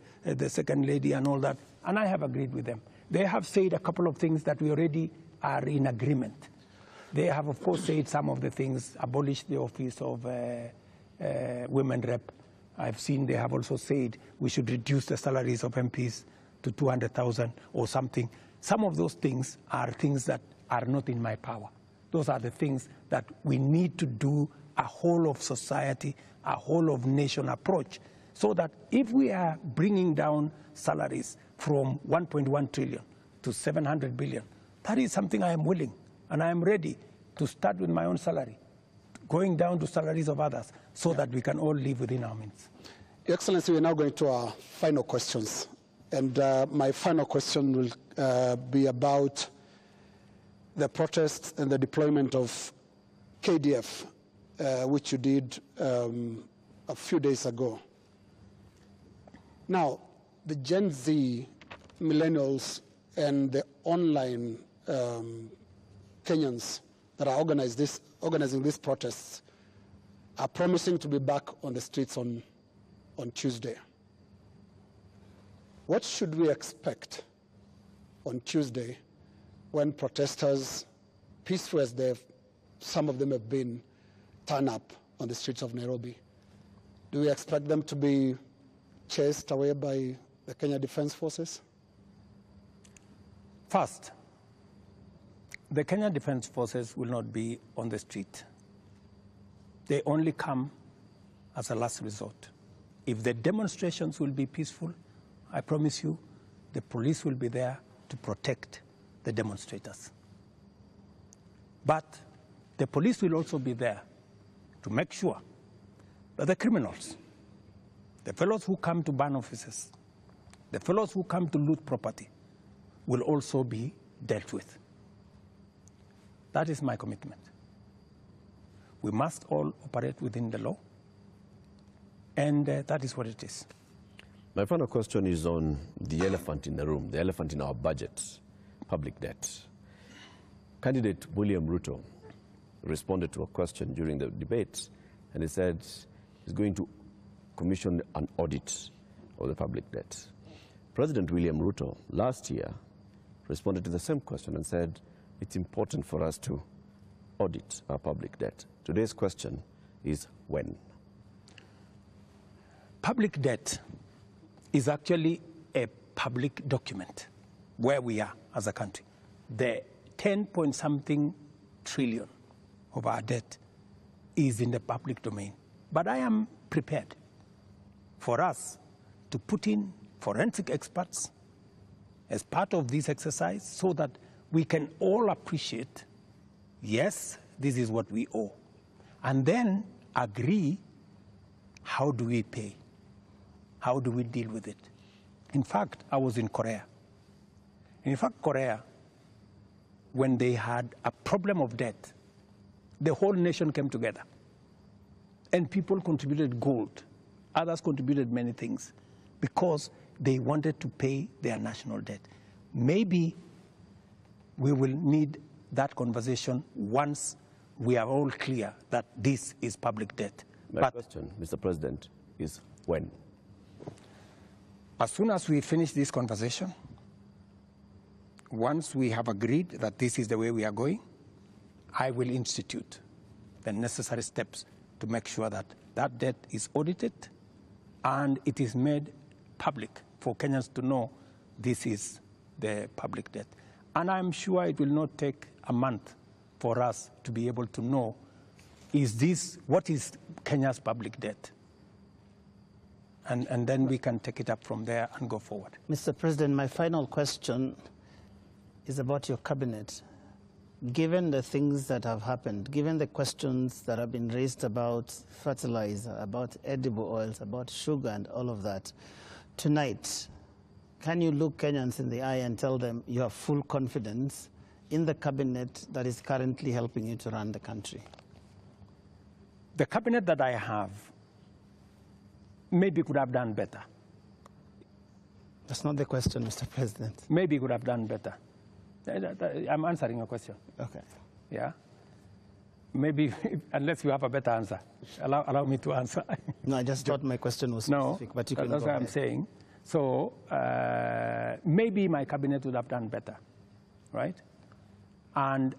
second lady and all that, and I have agreed with them. They have said a couple of things that we already are in agreement. They have, of course, said some of the things, abolish the office of women rep. I've seen they have also said we should reduce the salaries of MPs to 200,000 or something. Some of those things are things that are not in my power. Those are the things that we need to do a whole of society, a whole of nation approach, so that if we are bringing down salaries from 1.1 trillion to 700 billion, that is something I am willing, and I am ready to start with my own salary, going down to salaries of others, so that we can all live within our means. Your Excellency, we're now going to our final questions. And my final question will be about the protests and the deployment of KDF, which you did a few days ago. Now, the Gen Z, millennials, and the online Kenyans that are organizing these protests are promising to be back on the streets on Tuesday. What should we expect on Tuesday when protesters, peaceful as some of them have been, turn up on the streets of Nairobi? Do we expect them to be chased away by the Kenya Defense Forces? First, the Kenya Defense Forces will not be on the street. They only come as a last resort. If the demonstrations will be peaceful, I promise you, the police will be there to protect the demonstrators. But the police will also be there to make sure that the criminals, the fellows who come to burn offices, the fellows who come to loot property, will also be dealt with. That is my commitment. We must all operate within the law, and that is what it is. My final question is on the elephant in the room, the elephant in our budget, public debt. Candidate William Ruto responded to a question during the debate, and he said he's going to commission an audit of the public debt. President William Ruto last year responded to the same question and said it's important for us to audit our public debt. Today's question is when? Public debt is actually a public document where we are as a country. The 10-point-something trillion of our debt is in the public domain. But I am prepared for us to put in forensic experts as part of this exercise so that we can all appreciate, yes, this is what we owe, and then agree, how do we pay? How do we deal with it? In fact, I was in Korea. In fact, Korea, when they had a problem of debt, the whole nation came together. And people contributed gold. Others contributed many things because they wanted to pay their national debt. Maybe we will need that conversation once we are all clear that this is public debt. My question, Mr. President, is when? As soon as we finish this conversation, once we have agreed that this is the way we are going, I will institute the necessary steps to make sure that that debt is audited and it is made public for Kenyans to know this is the public debt. And I'm sure it will not take a month for us to be able to know, what is Kenya's public debt? And then we can take it up from there and go forward. Mr. President, my final question is about your cabinet. Given the things that have happened, given the questions that have been raised about fertilizer, about edible oils, about sugar and all of that, tonight, can you look Kenyans in the eye and tell them you have full confidence in the cabinet that is currently helping you to run the country? The cabinet that I have maybe could have done better. That's not the question, Mr. President. Maybe could have done better. I'm answering your question. Okay. Yeah? Maybe, unless you have a better answer, allow me to answer. No, I just thought my question was specific, no, but you can that's go what ahead. I'm saying. So maybe my cabinet would have done better, right? And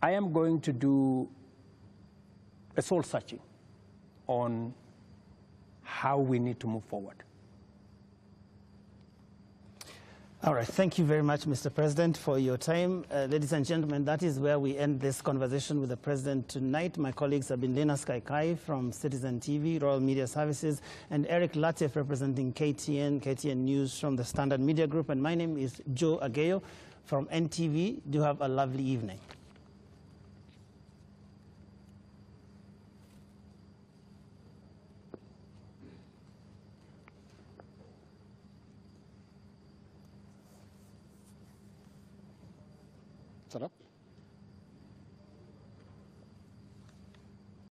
I am going to do a soul searching on how we need to move forward. All right. Thank you very much, Mr. President, for your time. Ladies and gentlemen, that is where we end this conversation with the President tonight. My colleagues have been Lena Skaikai from Citizen TV, Royal Media Services, and Eric Latif representing KTN News from the Standard Media Group. And my name is Joe Ageyo from NTV. Do have a lovely evening. Shut up.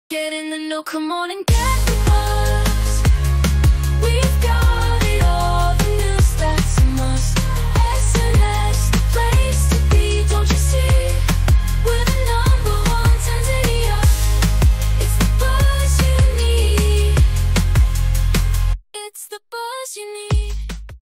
Get in the know, come on and get the ball.